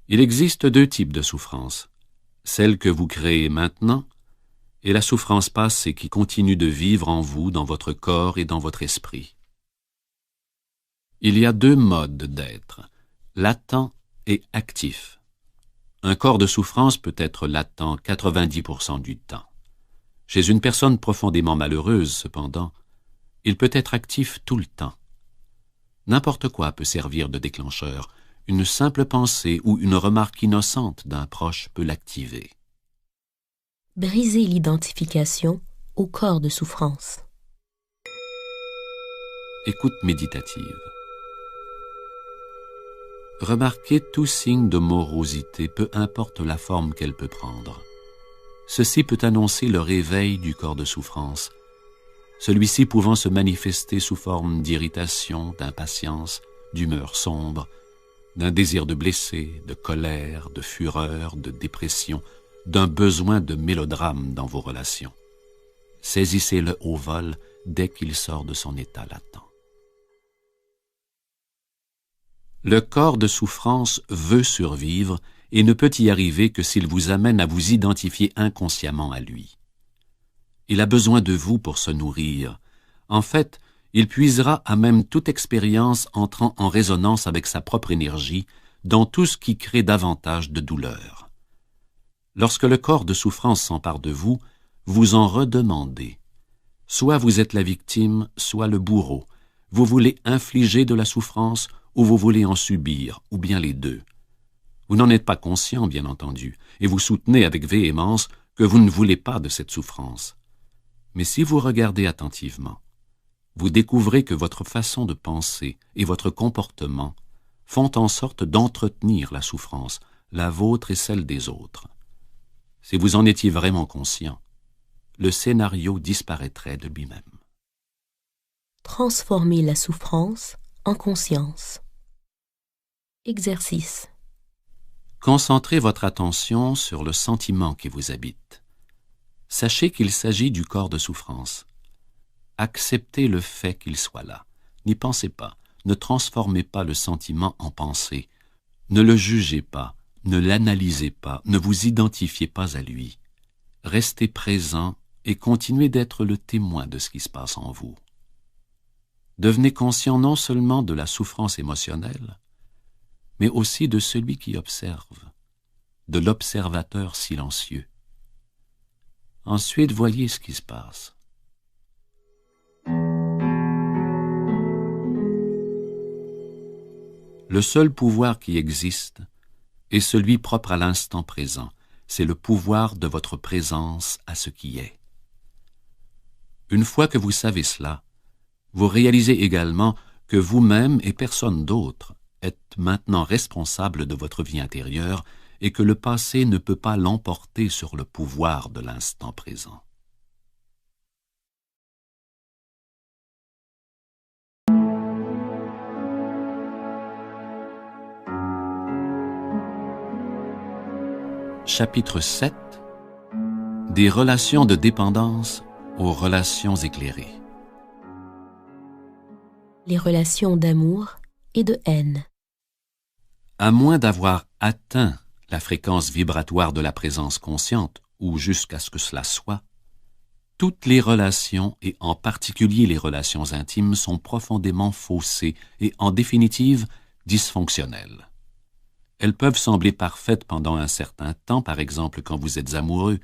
Il existe deux types de souffrance, celle que vous créez maintenant et la souffrance passée qui continue de vivre en vous, dans votre corps et dans votre esprit. Il y a deux modes d'être, latent et actif. Un corps de souffrance peut être latent 90% du temps. Chez une personne profondément malheureuse, cependant, il peut être actif tout le temps. N'importe quoi peut servir de déclencheur. Une simple pensée ou une remarque innocente d'un proche peut l'activer. Brisez l'identification au corps de souffrance. Écoute méditative. Remarquez tout signe de morosité, peu importe la forme qu'elle peut prendre. Ceci peut annoncer le réveil du corps de souffrance, celui-ci pouvant se manifester sous forme d'irritation, d'impatience, d'humeur sombre, d'un désir de blesser, de colère, de fureur, de dépression, d'un besoin de mélodrame dans vos relations. Saisissez-le au vol dès qu'il sort de son état latent. Le corps de souffrance veut survivre et ne peut y arriver que s'il vous amène à vous identifier inconsciemment à lui. Il a besoin de vous pour se nourrir. En fait, il puisera à même toute expérience entrant en résonance avec sa propre énergie dans tout ce qui crée davantage de douleur. Lorsque le corps de souffrance s'empare de vous, vous en redemandez. Soit vous êtes la victime, soit le bourreau. Vous voulez infliger de la souffrance ou vous voulez en subir, ou bien les deux. Vous n'en êtes pas conscient, bien entendu, et vous soutenez avec véhémence que vous ne voulez pas de cette souffrance. Mais si vous regardez attentivement, vous découvrez que votre façon de penser et votre comportement font en sorte d'entretenir la souffrance, la vôtre et celle des autres. Si vous en étiez vraiment conscient, le scénario disparaîtrait de lui-même. Transformez la souffrance en conscience. Exercice. Concentrez votre attention sur le sentiment qui vous habite. Sachez qu'il s'agit du corps de souffrance. Acceptez le fait qu'il soit là. N'y pensez pas. Ne transformez pas le sentiment en pensée. Ne le jugez pas. Ne l'analysez pas. Ne vous identifiez pas à lui. Restez présent et continuez d'être le témoin de ce qui se passe en vous. Devenez conscient non seulement de la souffrance émotionnelle, mais aussi de celui qui observe, de l'observateur silencieux. Ensuite, voyez ce qui se passe. Le seul pouvoir qui existe est celui propre à l'instant présent. C'est le pouvoir de votre présence à ce qui est. Une fois que vous savez cela, vous réalisez également que vous-même et personne d'autre êtes maintenant responsable de votre vie intérieure et que le passé ne peut pas l'emporter sur le pouvoir de l'instant présent. Chapitre 7. Des relations de dépendance aux relations éclairées. Les relations d'amour et de haine. À moins d'avoir atteint la fréquence vibratoire de la présence consciente, ou jusqu'à ce que cela soit, toutes les relations, et en particulier les relations intimes, sont profondément faussées et, en définitive, dysfonctionnelles. Elles peuvent sembler parfaites pendant un certain temps, par exemple quand vous êtes amoureux,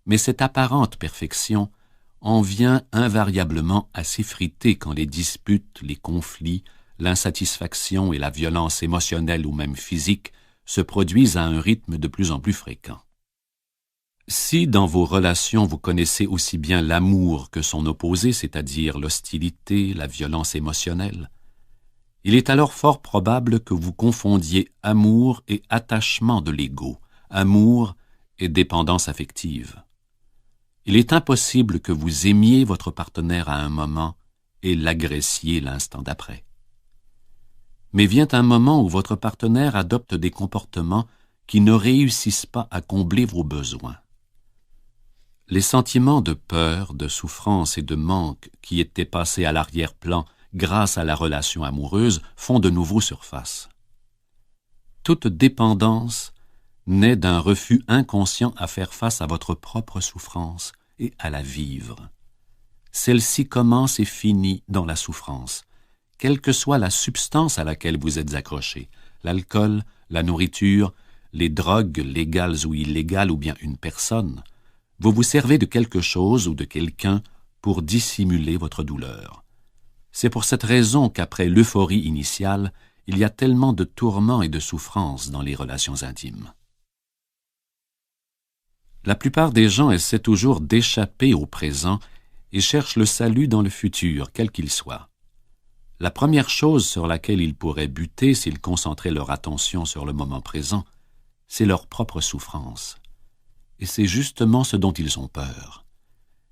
mais cette apparente perfection en vient invariablement à s'effriter quand les disputes, les conflits, l'insatisfaction et la violence émotionnelle ou même physique se produisent à un rythme de plus en plus fréquent. Si dans vos relations vous connaissez aussi bien l'amour que son opposé, c'est-à-dire l'hostilité, la violence émotionnelle, il est alors fort probable que vous confondiez amour et attachement de l'ego, amour et dépendance affective. Il est impossible que vous aimiez votre partenaire à un moment et l'agressiez l'instant d'après. Mais vient un moment où votre partenaire adopte des comportements qui ne réussissent pas à combler vos besoins. Les sentiments de peur, de souffrance et de manque qui étaient passés à l'arrière-plan grâce à la relation amoureuse font de nouveau surface. Toute dépendance naît d'un refus inconscient à faire face à votre propre souffrance et à la vivre. Celle-ci commence et finit dans la souffrance, quelle que soit la substance à laquelle vous êtes accroché, l'alcool, la nourriture, les drogues légales ou illégales ou bien une personne. Vous vous servez de quelque chose ou de quelqu'un pour dissimuler votre douleur. C'est pour cette raison qu'après l'euphorie initiale, il y a tellement de tourments et de souffrances dans les relations intimes. La plupart des gens essaient toujours d'échapper au présent et cherchent le salut dans le futur, quel qu'il soit. La première chose sur laquelle ils pourraient buter s'ils concentraient leur attention sur le moment présent, c'est leur propre souffrance. Et c'est justement ce dont ils ont peur.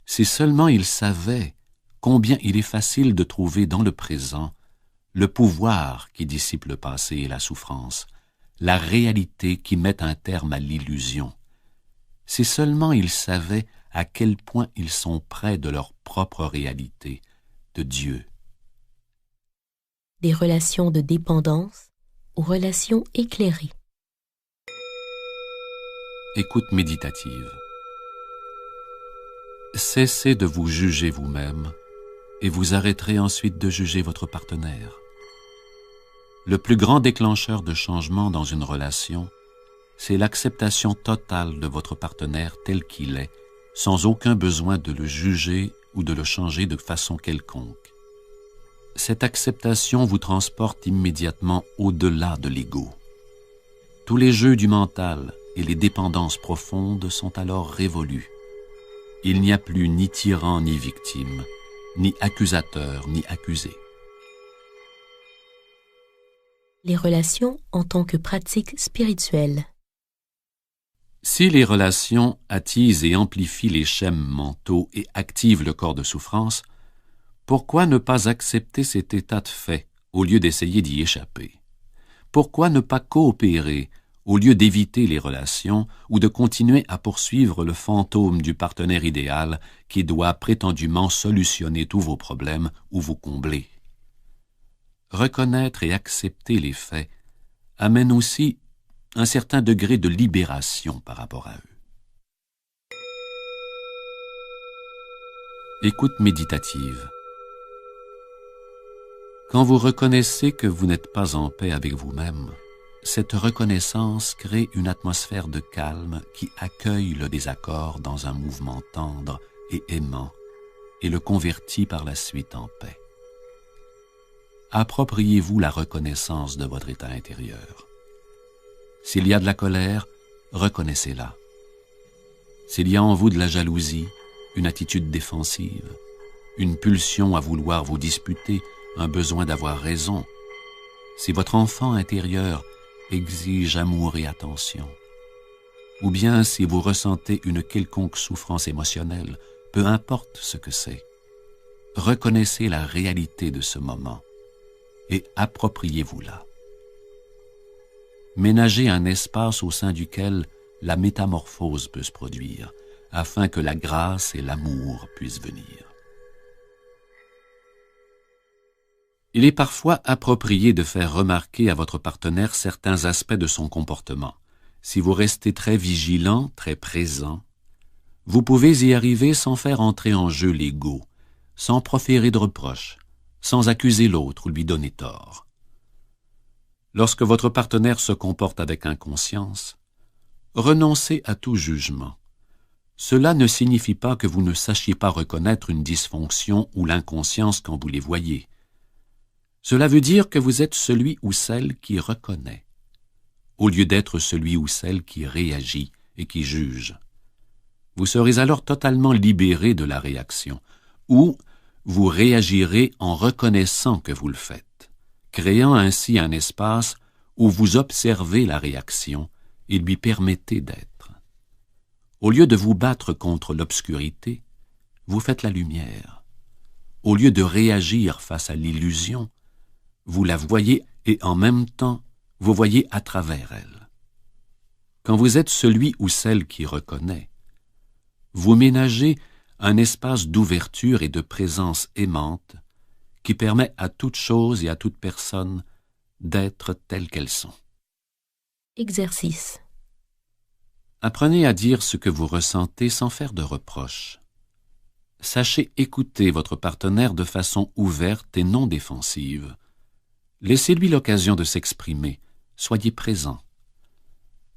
Si seulement ils savaient combien il est facile de trouver dans le présent le pouvoir qui dissipe le passé et la souffrance, la réalité qui met un terme à l'illusion. Si seulement ils savaient à quel point ils sont près de leur propre réalité, de Dieu. Des relations de dépendance aux relations éclairées. Écoute méditative. Cessez de vous juger vous-même et vous arrêterez ensuite de juger votre partenaire. Le plus grand déclencheur de changement dans une relation, c'est l'acceptation totale de votre partenaire tel qu'il est, sans aucun besoin de le juger ou de le changer de façon quelconque. Cette acceptation vous transporte immédiatement au-delà de l'ego. Tous les jeux du mental et les dépendances profondes sont alors révolus. Il n'y a plus ni tyran ni victime, ni accusateur ni accusé. Les relations en tant que pratique spirituelle. Si les relations attisent et amplifient les schèmes mentaux et activent le corps de souffrance, pourquoi ne pas accepter cet état de fait au lieu d'essayer d'y échapper? Pourquoi ne pas coopérer au lieu d'éviter les relations ou de continuer à poursuivre le fantôme du partenaire idéal qui doit prétendument solutionner tous vos problèmes ou vous combler? Reconnaître et accepter les faits amène aussi un certain degré de libération par rapport à eux. Écoute méditative. Quand vous reconnaissez que vous n'êtes pas en paix avec vous-même, cette reconnaissance crée une atmosphère de calme qui accueille le désaccord dans un mouvement tendre et aimant et le convertit par la suite en paix. Appropriez-vous la reconnaissance de votre état intérieur. S'il y a de la colère, reconnaissez-la. S'il y a en vous de la jalousie, une attitude défensive, une pulsion à vouloir vous disputer, un besoin d'avoir raison, si votre enfant intérieur exige amour et attention, ou bien si vous ressentez une quelconque souffrance émotionnelle, peu importe ce que c'est, reconnaissez la réalité de ce moment et appropriez-vous-la. Ménagez un espace au sein duquel la métamorphose peut se produire, afin que la grâce et l'amour puissent venir. Il est parfois approprié de faire remarquer à votre partenaire certains aspects de son comportement. Si vous restez très vigilant, très présent, vous pouvez y arriver sans faire entrer en jeu l'ego, sans proférer de reproches, sans accuser l'autre ou lui donner tort. Lorsque votre partenaire se comporte avec inconscience, renoncez à tout jugement. Cela ne signifie pas que vous ne sachiez pas reconnaître une dysfonction ou l'inconscience quand vous les voyez. Cela veut dire que vous êtes celui ou celle qui reconnaît, au lieu d'être celui ou celle qui réagit et qui juge. Vous serez alors totalement libéré de la réaction, ou vous réagirez en reconnaissant que vous le faites, créant ainsi un espace où vous observez la réaction et lui permettez d'être. Au lieu de vous battre contre l'obscurité, vous faites la lumière. Au lieu de réagir face à l'illusion, vous la voyez et en même temps, vous voyez à travers elle. Quand vous êtes celui ou celle qui reconnaît, vous ménagez un espace d'ouverture et de présence aimante qui permet à toute chose et à toute personne d'être telles qu'elles sont. Exercice. Apprenez à dire ce que vous ressentez sans faire de reproches. Sachez écouter votre partenaire de façon ouverte et non défensive. Laissez-lui l'occasion de s'exprimer. Soyez présent.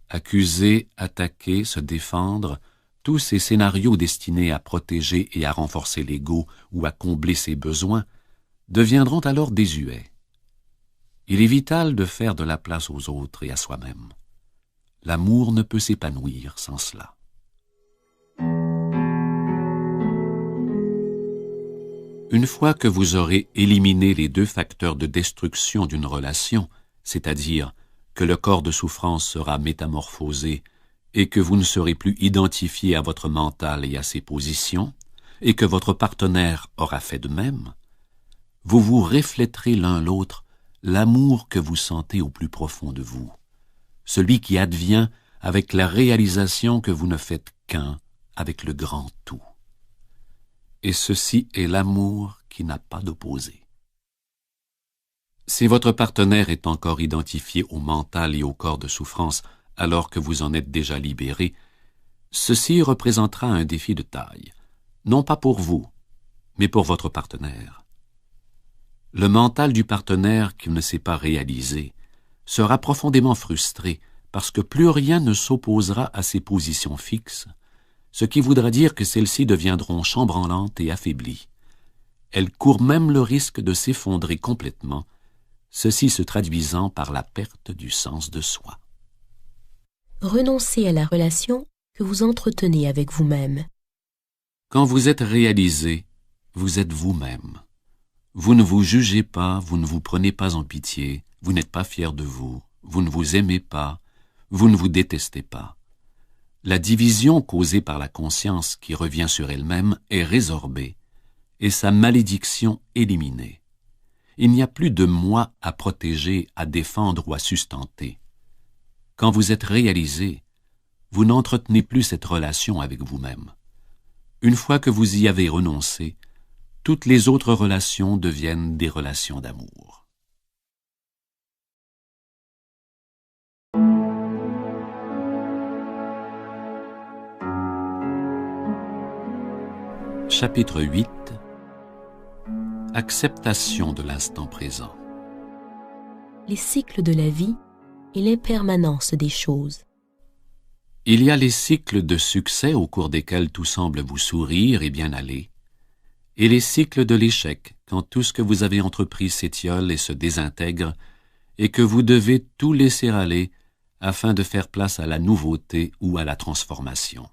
Accuser, attaquer, se défendre, tous ces scénarios destinés à protéger et à renforcer l'ego ou à combler ses besoins deviendront alors désuets. Il est vital de faire de la place aux autres et à soi-même. L'amour ne peut s'épanouir sans cela. Une fois que vous aurez éliminé les deux facteurs de destruction d'une relation, c'est-à-dire que le corps de souffrance sera métamorphosé et que vous ne serez plus identifié à votre mental et à ses positions, et que votre partenaire aura fait de même, vous vous reflèterez l'un l'autre l'amour que vous sentez au plus profond de vous, celui qui advient avec la réalisation que vous ne faites qu'un avec le grand tout. Et ceci est l'amour qui n'a pas d'opposé. Si votre partenaire est encore identifié au mental et au corps de souffrance alors que vous en êtes déjà libéré, ceci représentera un défi de taille, non pas pour vous, mais pour votre partenaire. Le mental du partenaire qui ne s'est pas réalisé sera profondément frustré parce que plus rien ne s'opposera à ses positions fixes, ce qui voudra dire que celles-ci deviendront chambranlantes et affaiblies. Elles courent même le risque de s'effondrer complètement, ceci se traduisant par la perte du sens de soi. Renoncez à la relation que vous entretenez avec vous-même. Quand vous êtes réalisé, vous êtes vous-même. Vous ne vous jugez pas, vous ne vous prenez pas en pitié, vous n'êtes pas fier de vous, vous ne vous aimez pas, vous ne vous détestez pas. La division causée par la conscience qui revient sur elle-même est résorbée et sa malédiction éliminée. Il n'y a plus de moi à protéger, à défendre ou à sustenter. Quand vous êtes réalisé, vous n'entretenez plus cette relation avec vous-même. Une fois que vous y avez renoncé, toutes les autres relations deviennent des relations d'amour. Chapitre 8. Acceptation de l'instant présent. Les cycles de la vie et l'impermanence des choses. Il y a les cycles de succès au cours desquels tout semble vous sourire et bien aller, et les cycles de l'échec, quand tout ce que vous avez entrepris s'étiole et se désintègre, et que vous devez tout laisser aller afin de faire place à la nouveauté ou à la transformation.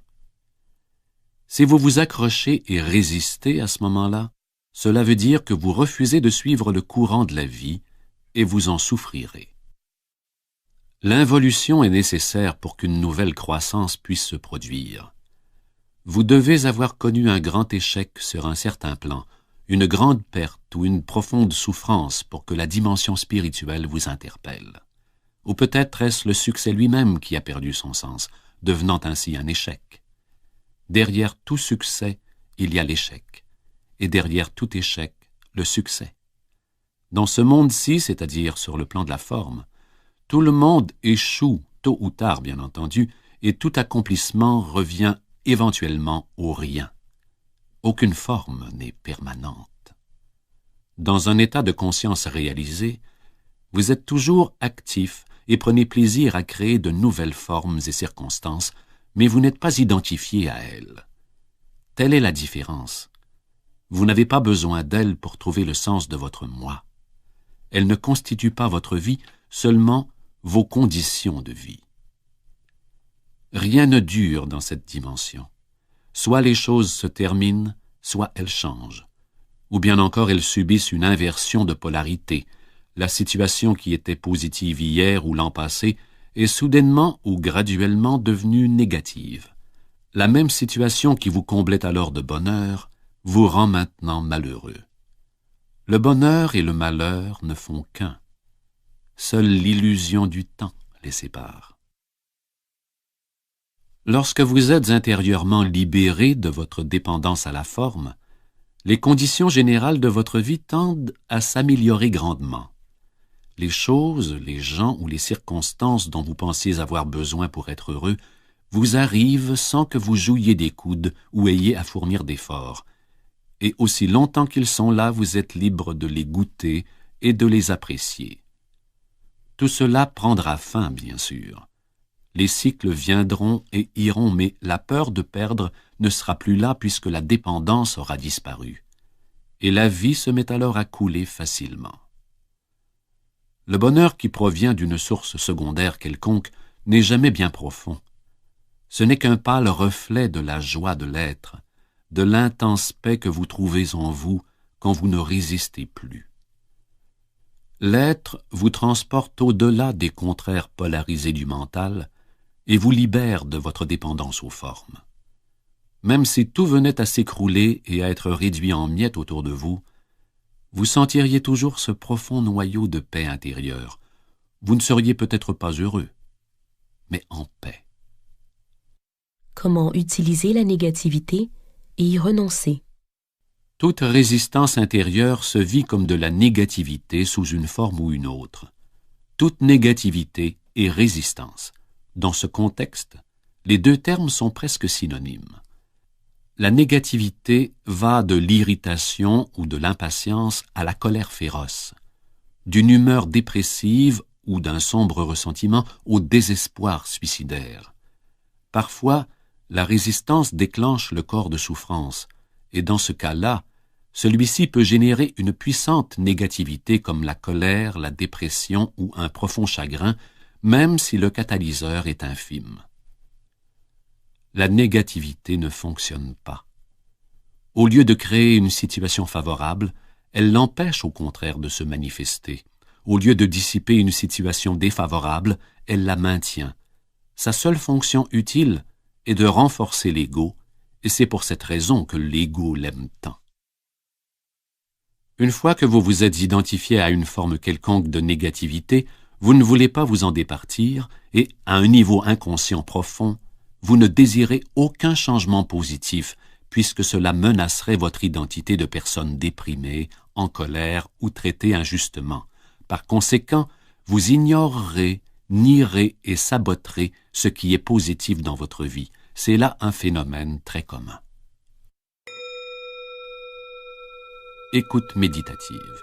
Si vous vous accrochez et résistez à ce moment-là, cela veut dire que vous refusez de suivre le courant de la vie et vous en souffrirez. L'involution est nécessaire pour qu'une nouvelle croissance puisse se produire. Vous devez avoir connu un grand échec sur un certain plan, une grande perte ou une profonde souffrance pour que la dimension spirituelle vous interpelle. Ou peut-être est-ce le succès lui-même qui a perdu son sens, devenant ainsi un échec. Derrière tout succès, il y a l'échec, et derrière tout échec, le succès. Dans ce monde-ci, c'est-à-dire sur le plan de la forme, tout le monde échoue, tôt ou tard bien entendu, et tout accomplissement revient éventuellement au rien. Aucune forme n'est permanente. Dans un état de conscience réalisé, vous êtes toujours actif et prenez plaisir à créer de nouvelles formes et circonstances, mais vous n'êtes pas identifié à elles. Telle est la différence. Vous n'avez pas besoin d'elles pour trouver le sens de votre moi. Elles ne constituent pas votre vie, seulement vos conditions de vie. Rien ne dure dans cette dimension. Soit les choses se terminent, soit elles changent. Ou bien encore elles subissent une inversion de polarité. La situation qui était positive hier ou l'an passé est soudainement ou graduellement devenue négative. La même situation qui vous comblait alors de bonheur vous rend maintenant malheureux. Le bonheur et le malheur ne font qu'un. Seule l'illusion du temps les sépare. Lorsque vous êtes intérieurement libéré de votre dépendance à la forme, les conditions générales de votre vie tendent à s'améliorer grandement. Les choses, les gens ou les circonstances dont vous pensiez avoir besoin pour être heureux vous arrivent sans que vous jouiez des coudes ou ayez à fournir d'efforts. Et aussi longtemps qu'ils sont là, vous êtes libre de les goûter et de les apprécier. Tout cela prendra fin, bien sûr. Les cycles viendront et iront, mais la peur de perdre ne sera plus là puisque la dépendance aura disparu. Et la vie se met alors à couler facilement. Le bonheur qui provient d'une source secondaire quelconque n'est jamais bien profond. Ce n'est qu'un pâle reflet de la joie de l'être, de l'intense paix que vous trouvez en vous quand vous ne résistez plus. L'être vous transporte au-delà des contraires polarisés du mental et vous libère de votre dépendance aux formes. Même si tout venait à s'écrouler et à être réduit en miettes autour de vous, vous sentiriez toujours ce profond noyau de paix intérieure. Vous ne seriez peut-être pas heureux, mais en paix. Comment utiliser la négativité et y renoncer? Toute résistance intérieure se vit comme de la négativité sous une forme ou une autre. Toute négativité est résistance. Dans ce contexte, les deux termes sont presque synonymes. La négativité va de l'irritation ou de l'impatience à la colère féroce, d'une humeur dépressive ou d'un sombre ressentiment au désespoir suicidaire. Parfois, la résistance déclenche le corps de souffrance, et dans ce cas-là, celui-ci peut générer une puissante négativité comme la colère, la dépression ou un profond chagrin, même si le catalyseur est infime. La négativité ne fonctionne pas. Au lieu de créer une situation favorable, elle l'empêche au contraire de se manifester. Au lieu de dissiper une situation défavorable, elle la maintient. Sa seule fonction utile est de renforcer l'ego, et c'est pour cette raison que l'ego l'aime tant. Une fois que vous vous êtes identifié à une forme quelconque de négativité, vous ne voulez pas vous en départir et, à un niveau inconscient profond, vous ne désirez aucun changement positif puisque cela menacerait votre identité de personne déprimée, en colère ou traitée injustement. Par conséquent, vous ignorerez, nierez et saboterez ce qui est positif dans votre vie. C'est là un phénomène très commun. Écoute méditative.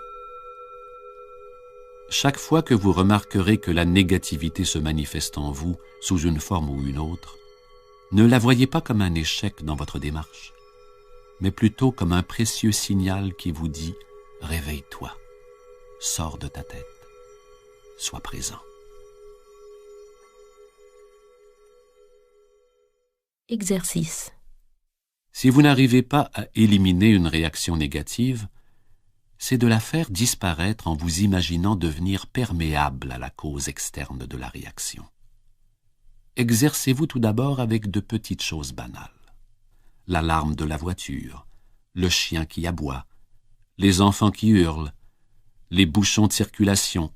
Chaque fois que vous remarquerez que la négativité se manifeste en vous sous une forme ou une autre, ne la voyez pas comme un échec dans votre démarche, mais plutôt comme un précieux signal qui vous dit « Réveille-toi, sors de ta tête, sois présent ». Exercice. Si vous n'arrivez pas à éliminer une réaction négative, c'est de la faire disparaître en vous imaginant devenir perméable à la cause externe de la réaction. Exercez-vous tout d'abord avec de petites choses banales. L'alarme de la voiture, le chien qui aboie, les enfants qui hurlent, les bouchons de circulation.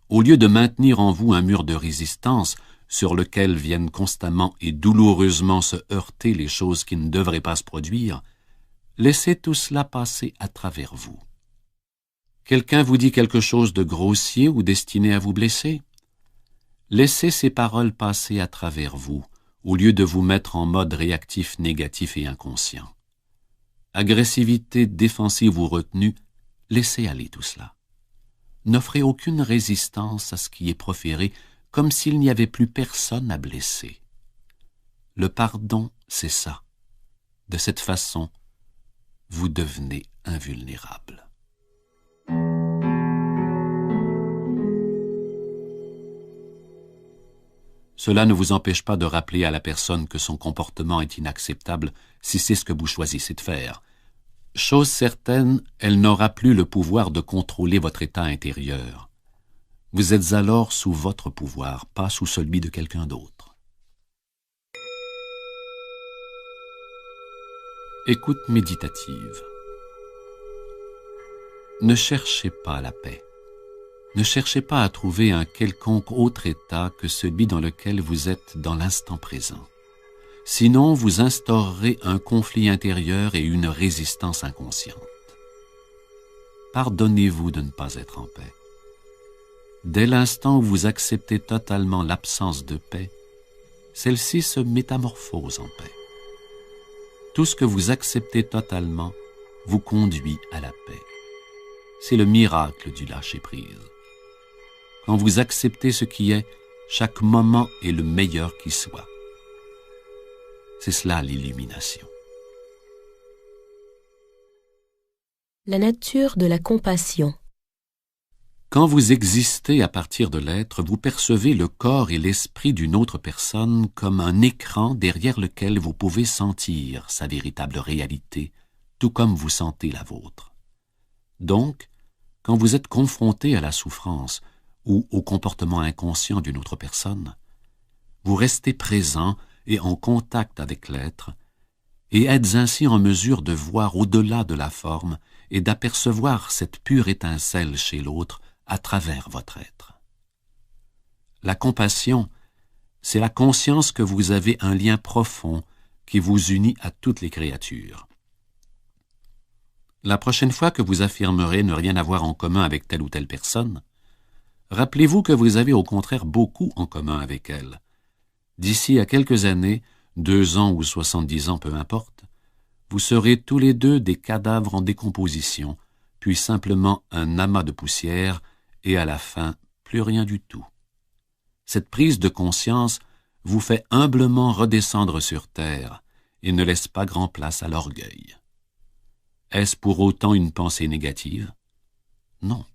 Au lieu de maintenir en vous un mur de résistance sur lequel viennent constamment et douloureusement se heurter les choses qui ne devraient pas se produire, laissez tout cela passer à travers vous. Quelqu'un vous dit quelque chose de grossier ou destiné à vous blesser? Laissez ces paroles passer à travers vous, au lieu de vous mettre en mode réactif négatif et inconscient. Agressivité, défensive ou retenue, laissez aller tout cela. N'offrez aucune résistance à ce qui est proféré, comme s'il n'y avait plus personne à blesser. Le pardon, c'est ça. De cette façon, vous devenez invulnérable. Cela ne vous empêche pas de rappeler à la personne que son comportement est inacceptable si c'est ce que vous choisissez de faire. Chose certaine, elle n'aura plus le pouvoir de contrôler votre état intérieur. Vous êtes alors sous votre pouvoir, pas sous celui de quelqu'un d'autre. Écoute méditative. Ne cherchez pas la paix. Ne cherchez pas à trouver un quelconque autre état que celui dans lequel vous êtes dans l'instant présent. Sinon, vous instaurerez un conflit intérieur et une résistance inconsciente. Pardonnez-vous de ne pas être en paix. Dès l'instant où vous acceptez totalement l'absence de paix, celle-ci se métamorphose en paix. Tout ce que vous acceptez totalement vous conduit à la paix. C'est le miracle du lâcher-prise. Quand vous acceptez ce qui est, chaque moment est le meilleur qui soit. C'est cela l'illumination. La nature de la compassion. Quand vous existez à partir de l'être, vous percevez le corps et l'esprit d'une autre personne comme un écran derrière lequel vous pouvez sentir sa véritable réalité, tout comme vous sentez la vôtre. Donc, quand vous êtes confronté à la souffrance ou au comportement inconscient d'une autre personne, vous restez présent et en contact avec l'être, et êtes ainsi en mesure de voir au-delà de la forme et d'apercevoir cette pure étincelle chez l'autre à travers votre être. La compassion, c'est la conscience que vous avez un lien profond qui vous unit à toutes les créatures. La prochaine fois que vous affirmerez ne rien avoir en commun avec telle ou telle personne, rappelez-vous que vous avez au contraire beaucoup en commun avec elle. D'ici à quelques années, 2 ans ou 70 ans, peu importe, vous serez tous les deux des cadavres en décomposition, puis simplement un amas de poussière, et à la fin, plus rien du tout. Cette prise de conscience vous fait humblement redescendre sur terre et ne laisse pas grand place à l'orgueil. Est-ce pour autant une pensée négative? Non,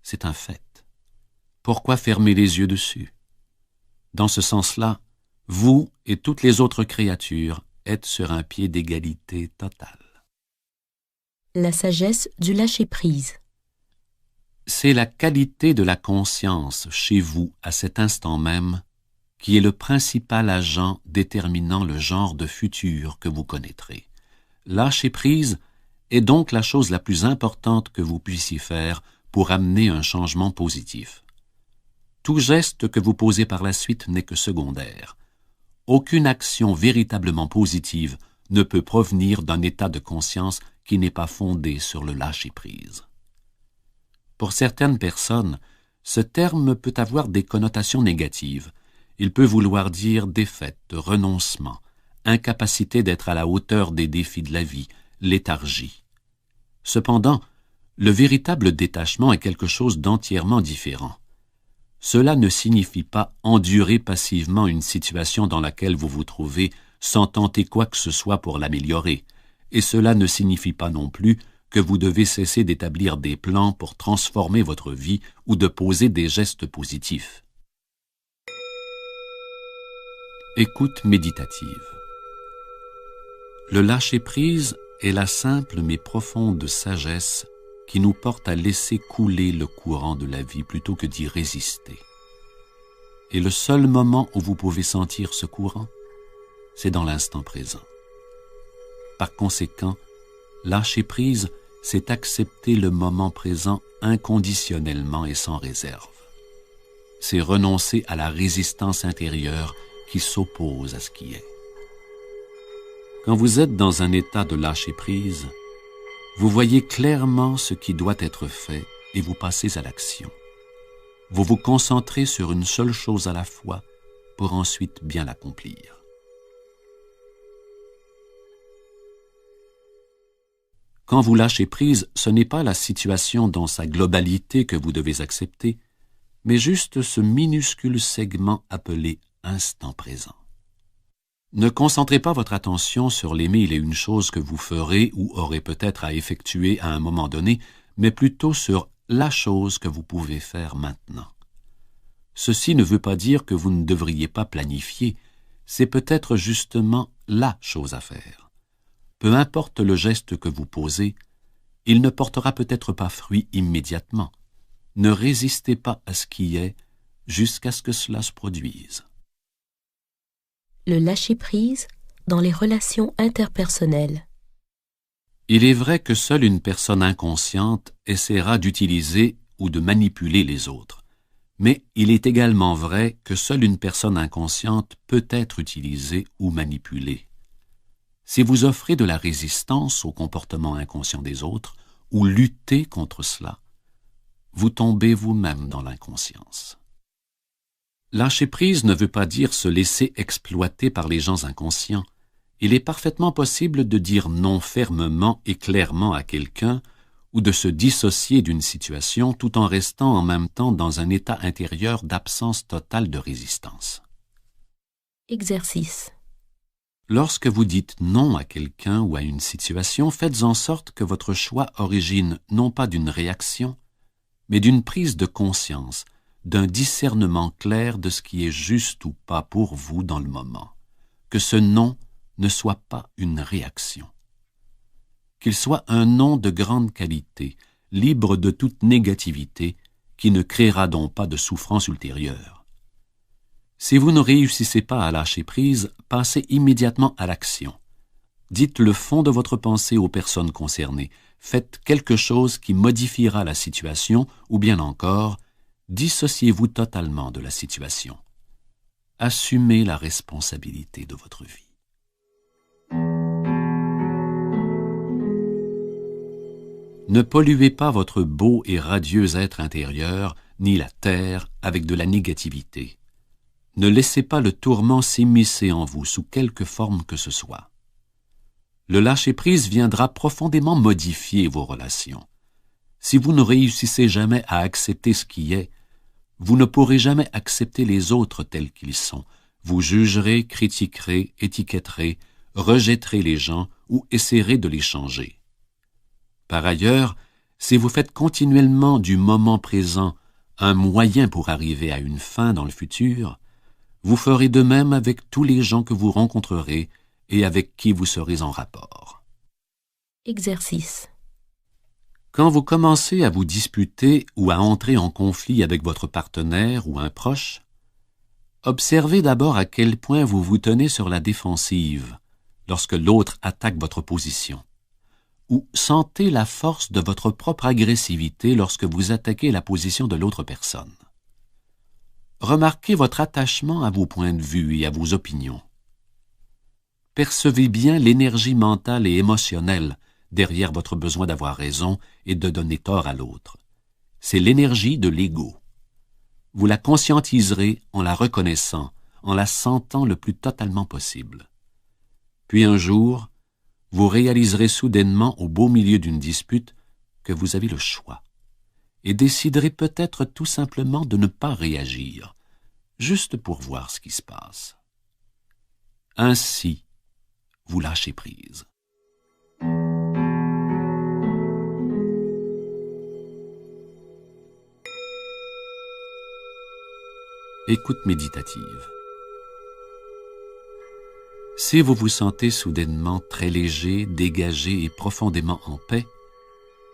c'est un fait. Pourquoi fermer les yeux dessus? Dans ce sens-là, vous et toutes les autres créatures êtes sur un pied d'égalité totale. La sagesse du lâcher-prise. C'est la qualité de la conscience chez vous à cet instant même qui est le principal agent déterminant le genre de futur que vous connaîtrez. Lâcher prise est donc la chose la plus importante que vous puissiez faire pour amener un changement positif. Tout geste que vous posez par la suite n'est que secondaire. Aucune action véritablement positive ne peut provenir d'un état de conscience qui n'est pas fondé sur le lâcher-prise. Pour certaines personnes, ce terme peut avoir des connotations négatives. Il peut vouloir dire défaite, renoncement, incapacité d'être à la hauteur des défis de la vie, léthargie. Cependant, le véritable détachement est quelque chose d'entièrement différent. Cela ne signifie pas endurer passivement une situation dans laquelle vous vous trouvez sans tenter quoi que ce soit pour l'améliorer, et cela ne signifie pas non plus que vous devez cesser d'établir des plans pour transformer votre vie ou de poser des gestes positifs. Écoute méditative. Le lâcher-prise est la simple mais profonde sagesse qui nous porte à laisser couler le courant de la vie plutôt que d'y résister. Et le seul moment où vous pouvez sentir ce courant, c'est dans l'instant présent. Par conséquent, lâcher prise, c'est accepter le moment présent inconditionnellement et sans réserve. C'est renoncer à la résistance intérieure qui s'oppose à ce qui est. Quand vous êtes dans un état de lâcher prise, vous voyez clairement ce qui doit être fait et vous passez à l'action. Vous vous concentrez sur une seule chose à la fois pour ensuite bien l'accomplir. Quand vous lâchez prise, ce n'est pas la situation dans sa globalité que vous devez accepter, mais juste ce minuscule segment appelé instant présent. Ne concentrez pas votre attention sur les mille et une choses que vous ferez ou aurez peut-être à effectuer à un moment donné, mais plutôt sur la chose que vous pouvez faire maintenant. Ceci ne veut pas dire que vous ne devriez pas planifier, c'est peut-être justement la chose à faire. Peu importe le geste que vous posez, il ne portera peut-être pas fruit immédiatement. Ne résistez pas à ce qui est jusqu'à ce que cela se produise. Le lâcher-prise dans les relations interpersonnelles. Il est vrai que seule une personne inconsciente essaiera d'utiliser ou de manipuler les autres, mais il est également vrai que seule une personne inconsciente peut être utilisée ou manipulée. Si vous offrez de la résistance au comportement inconscient des autres ou luttez contre cela, vous tombez vous-même dans l'inconscience. Lâcher prise ne veut pas dire se laisser exploiter par les gens inconscients. Il est parfaitement possible de dire non fermement et clairement à quelqu'un ou de se dissocier d'une situation tout en restant en même temps dans un état intérieur d'absence totale de résistance. Exercice. Lorsque vous dites non à quelqu'un ou à une situation, faites en sorte que votre choix origine non pas d'une réaction, mais d'une prise de conscience, d'un discernement clair de ce qui est juste ou pas pour vous dans le moment, que ce non ne soit pas une réaction. Qu'il soit un non de grande qualité, libre de toute négativité, qui ne créera donc pas de souffrance ultérieure. Si vous ne réussissez pas à lâcher prise, passez immédiatement à l'action. Dites le fond de votre pensée aux personnes concernées. Faites quelque chose qui modifiera la situation, ou bien encore, dissociez-vous totalement de la situation. Assumez la responsabilité de votre vie. Ne polluez pas votre beau et radieux être intérieur, ni la terre, avec de la négativité. Ne laissez pas le tourment s'immiscer en vous sous quelque forme que ce soit. Le lâcher-prise viendra profondément modifier vos relations. Si vous ne réussissez jamais à accepter ce qui est, vous ne pourrez jamais accepter les autres tels qu'ils sont. Vous jugerez, critiquerez, étiquetterez, rejetterez les gens ou essaierez de les changer. Par ailleurs, si vous faites continuellement du moment présent un moyen pour arriver à une fin dans le futur, vous ferez de même avec tous les gens que vous rencontrerez et avec qui vous serez en rapport. Exercice. Quand vous commencez à vous disputer ou à entrer en conflit avec votre partenaire ou un proche, observez d'abord à quel point vous vous tenez sur la défensive lorsque l'autre attaque votre position, ou sentez la force de votre propre agressivité lorsque vous attaquez la position de l'autre personne. Remarquez votre attachement à vos points de vue et à vos opinions. Percevez bien l'énergie mentale et émotionnelle derrière votre besoin d'avoir raison et de donner tort à l'autre. C'est l'énergie de l'ego. Vous la conscientiserez en la reconnaissant, en la sentant le plus totalement possible. Puis un jour, vous réaliserez soudainement au beau milieu d'une dispute que vous avez le choix et déciderez peut-être tout simplement de ne pas réagir, juste pour voir ce qui se passe. Ainsi, vous lâchez prise. Écoute méditative. Si vous vous sentez soudainement très léger, dégagé et profondément en paix,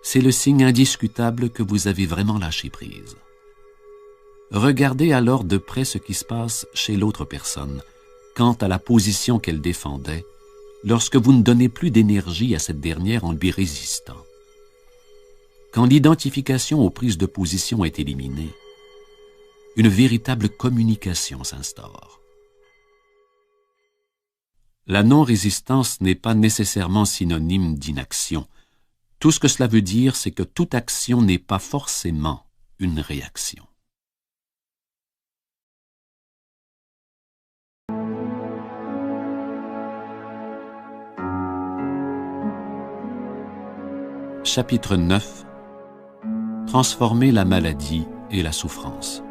c'est le signe indiscutable que vous avez vraiment lâché prise. Regardez alors de près ce qui se passe chez l'autre personne, quant à la position qu'elle défendait, lorsque vous ne donnez plus d'énergie à cette dernière en lui résistant. Quand l'identification aux prises de position est éliminée, une véritable communication s'instaure. La non-résistance n'est pas nécessairement synonyme d'inaction. Tout ce que cela veut dire, c'est que toute action n'est pas forcément une réaction. Chapitre 9. Transformer la maladie et la souffrance.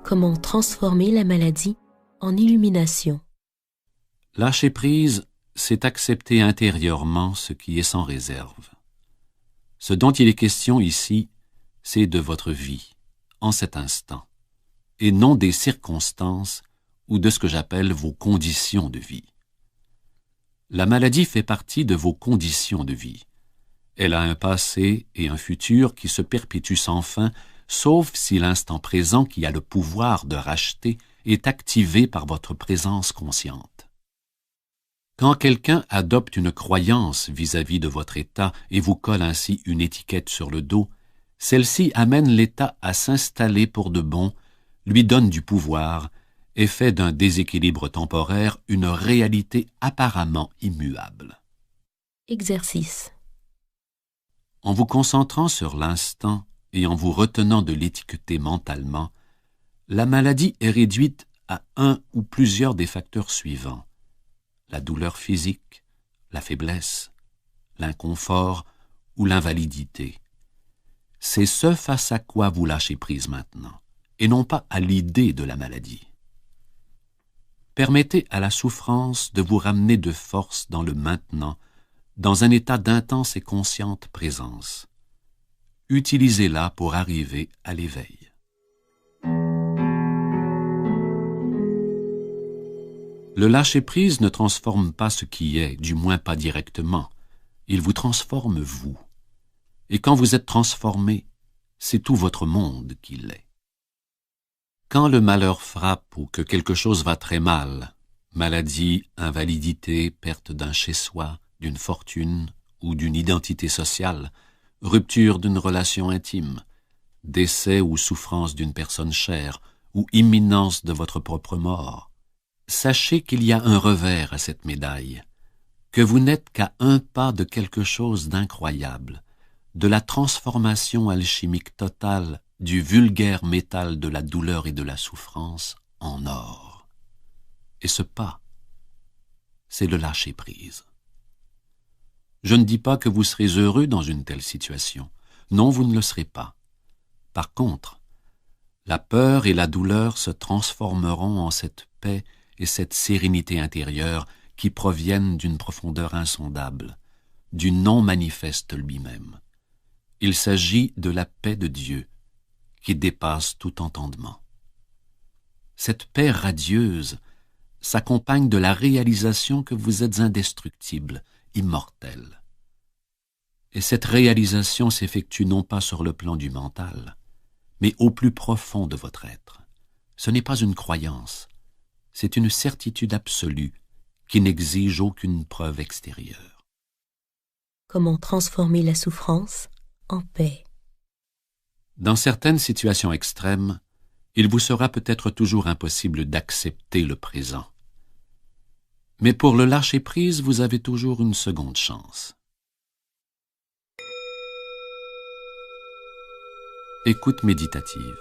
Comment transformer la maladie en illumination? Lâcher prise, c'est accepter intérieurement ce qui est sans réserve. Ce dont il est question ici, c'est de votre vie, en cet instant, et non des circonstances ou de ce que j'appelle vos conditions de vie. La maladie fait partie de vos conditions de vie. Elle a un passé et un futur qui se perpétuent sans fin, sauf si l'instant présent qui a le pouvoir de racheter est activé par votre présence consciente. Quand quelqu'un adopte une croyance vis-à-vis de votre état et vous colle ainsi une étiquette sur le dos, celle-ci amène l'état à s'installer pour de bon, lui donne du pouvoir et fait d'un déséquilibre temporaire une réalité apparemment immuable. Exercice. En vous concentrant sur l'instant et en vous retenant de l'étiqueter mentalement, la maladie est réduite à un ou plusieurs des facteurs suivants: la douleur physique, la faiblesse, l'inconfort ou l'invalidité. C'est ce face à quoi vous lâchez prise maintenant, et non pas à l'idée de la maladie. Permettez à la souffrance de vous ramener de force dans le maintenant, dans un état d'intense et consciente présence. Utilisez-la pour arriver à l'éveil. Le lâcher-prise ne transforme pas ce qui est, du moins pas directement. Il vous transforme vous. Et quand vous êtes transformé, c'est tout votre monde qui l'est. Quand le malheur frappe ou que quelque chose va très mal, Maladie, invalidité, perte d'un chez-soi, d'une fortune ou d'une identité sociale, rupture d'une relation intime, décès ou souffrance d'une personne chère, ou imminence de votre propre mort. Sachez qu'il y a un revers à cette médaille, que vous n'êtes qu'à un pas de quelque chose d'incroyable, de la transformation alchimique totale du vulgaire métal de la douleur et de la souffrance en or. Et ce pas, c'est le lâcher-prise. Je ne dis pas que vous serez heureux dans une telle situation. Non, vous ne le serez pas. Par contre, la peur et la douleur se transformeront en cette paix et cette sérénité intérieure qui proviennent d'une profondeur insondable, du non manifeste lui-même. Il s'agit de la paix de Dieu, qui dépasse tout entendement. Cette paix radieuse s'accompagne de la réalisation que vous êtes indestructible, immortel. Et cette réalisation s'effectue non pas sur le plan du mental, mais au plus profond de votre être. Ce n'est pas une croyance, c'est une certitude absolue qui n'exige aucune preuve extérieure. Comment transformer la souffrance en paix? Dans certaines situations extrêmes, il vous sera peut-être toujours impossible d'accepter le présent. Mais pour le lâcher-prise, vous avez toujours une seconde chance. Écoute méditative.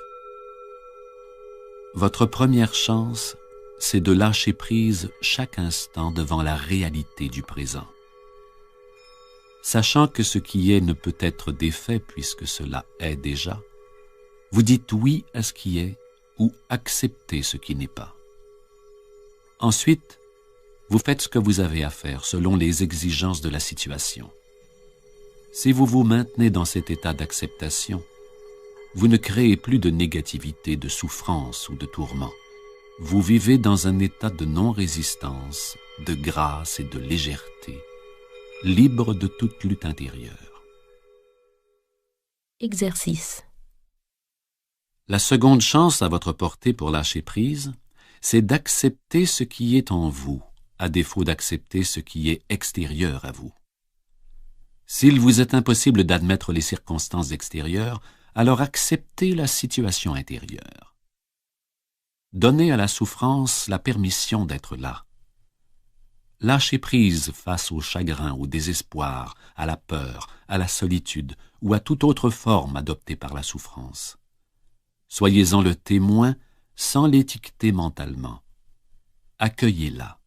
Votre première chance, c'est de lâcher prise chaque instant devant la réalité du présent. Sachant que ce qui est ne peut être défait puisque cela est déjà, vous dites oui à ce qui est ou acceptez ce qui n'est pas. Ensuite, vous faites ce que vous avez à faire selon les exigences de la situation. Si vous vous maintenez dans cet état d'acceptation, vous ne créez plus de négativité, de souffrance ou de tourment. Vous vivez dans un état de non-résistance, de grâce et de légèreté, libre de toute lutte intérieure. Exercice. La seconde chance à votre portée pour lâcher prise, c'est d'accepter ce qui est en vous, à défaut d'accepter ce qui est extérieur à vous. S'il vous est impossible d'admettre les circonstances extérieures, alors acceptez la situation intérieure. Donnez à la souffrance la permission d'être là. Lâchez prise face au chagrin, au désespoir, à la peur, à la solitude ou à toute autre forme adoptée par la souffrance. Soyez-en le témoin sans l'étiqueter mentalement. Accueillez-la.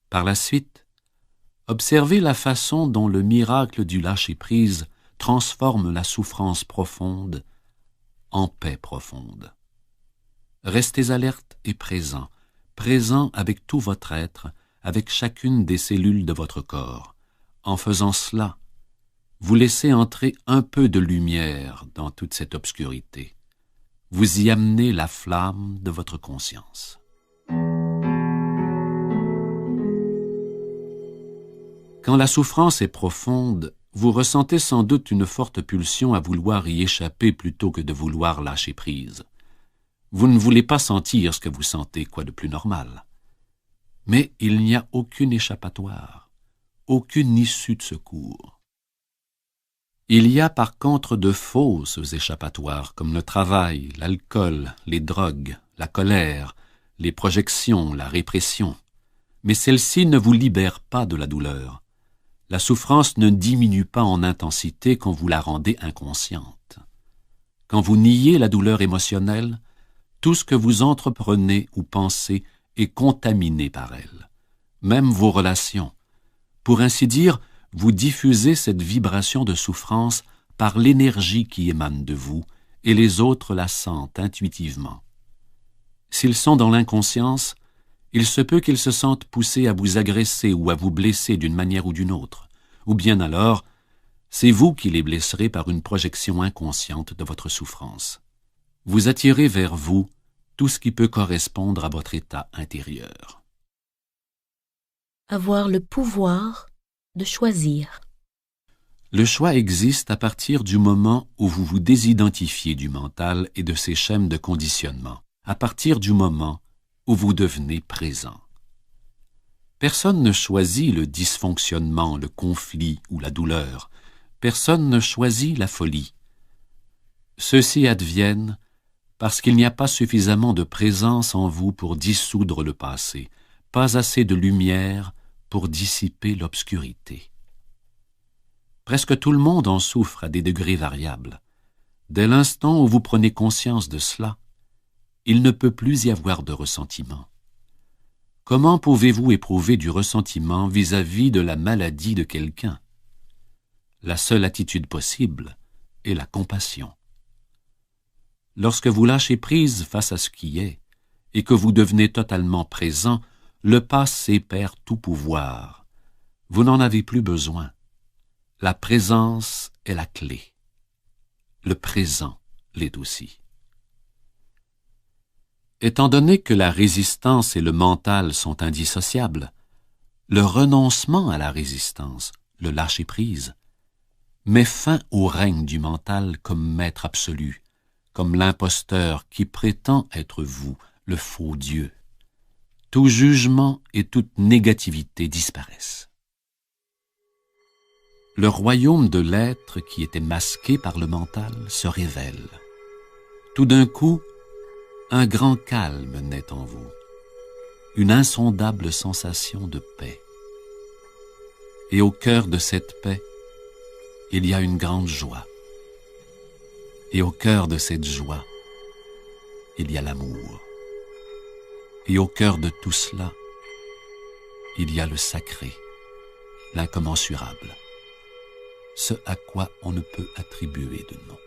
Par la suite, observez la façon dont le miracle du lâcher-prise transforme la souffrance profonde en paix profonde. Restez alerte et présent avec tout votre être, avec chacune des cellules de votre corps. En faisant cela, vous laissez entrer un peu de lumière dans toute cette obscurité. Vous y amenez la flamme de votre conscience. Quand la souffrance est profonde, vous ressentez sans doute une forte pulsion à vouloir y échapper plutôt que de vouloir lâcher prise. Vous ne voulez pas sentir ce que vous sentez, quoi de plus normal. Mais il n'y a aucune échappatoire, aucune issue de secours. Il y a par contre de fausses échappatoires comme le travail, l'alcool, les drogues, la colère, les projections, la répression. Mais celles-ci ne vous libèrent pas de la douleur. La souffrance ne diminue pas en intensité quand vous la rendez inconsciente. Quand vous niez la douleur émotionnelle, tout ce que vous entreprenez ou pensez est contaminé par elle. Même vos relations. Pour ainsi dire, vous diffusez cette vibration de souffrance par l'énergie qui émane de vous, et les autres la sentent intuitivement. S'ils sont dans l'inconscience, il se peut qu'ils se sentent poussés à vous agresser ou à vous blesser d'une manière ou d'une autre, ou bien alors, c'est vous qui les blesserez par une projection inconsciente de votre souffrance. Vous attirez vers vous tout ce qui peut correspondre à votre état intérieur. Avoir le pouvoir de choisir. Le choix existe à partir du moment où vous vous désidentifiez du mental et de ses schèmes de conditionnement, à partir du moment où vous devenez présent. Personne ne choisit le dysfonctionnement, le conflit ou la douleur. Personne ne choisit la folie. Ceux-ci adviennent parce qu'il n'y a pas suffisamment de présence en vous pour dissoudre le passé, pas assez de lumière pour dissiper l'obscurité. Presque tout le monde en souffre à des degrés variables. Dès l'instant où vous prenez conscience de cela, il ne peut plus y avoir de ressentiment. Comment pouvez-vous éprouver du ressentiment vis-à-vis de la maladie de quelqu'un? La seule attitude possible est la compassion. Lorsque vous lâchez prise face à ce qui est, et que vous devenez totalement présent, le passé perd tout pouvoir. Vous n'en avez plus besoin. La présence est la clé. Le présent l'est aussi. Étant donné que la résistance et le mental sont indissociables, le renoncement à la résistance, le lâcher-prise, met fin au règne du mental comme maître absolu, comme l'imposteur qui prétend être vous, le faux Dieu. Tout jugement et toute négativité disparaissent. Le royaume de l'être qui était masqué par le mental se révèle. Tout d'un coup, un grand calme naît en vous, une insondable sensation de paix. Et au cœur de cette paix, il y a une grande joie. Et au cœur de cette joie, il y a l'amour. Et au cœur de tout cela, il y a le sacré, l'incommensurable, ce à quoi on ne peut attribuer de nom.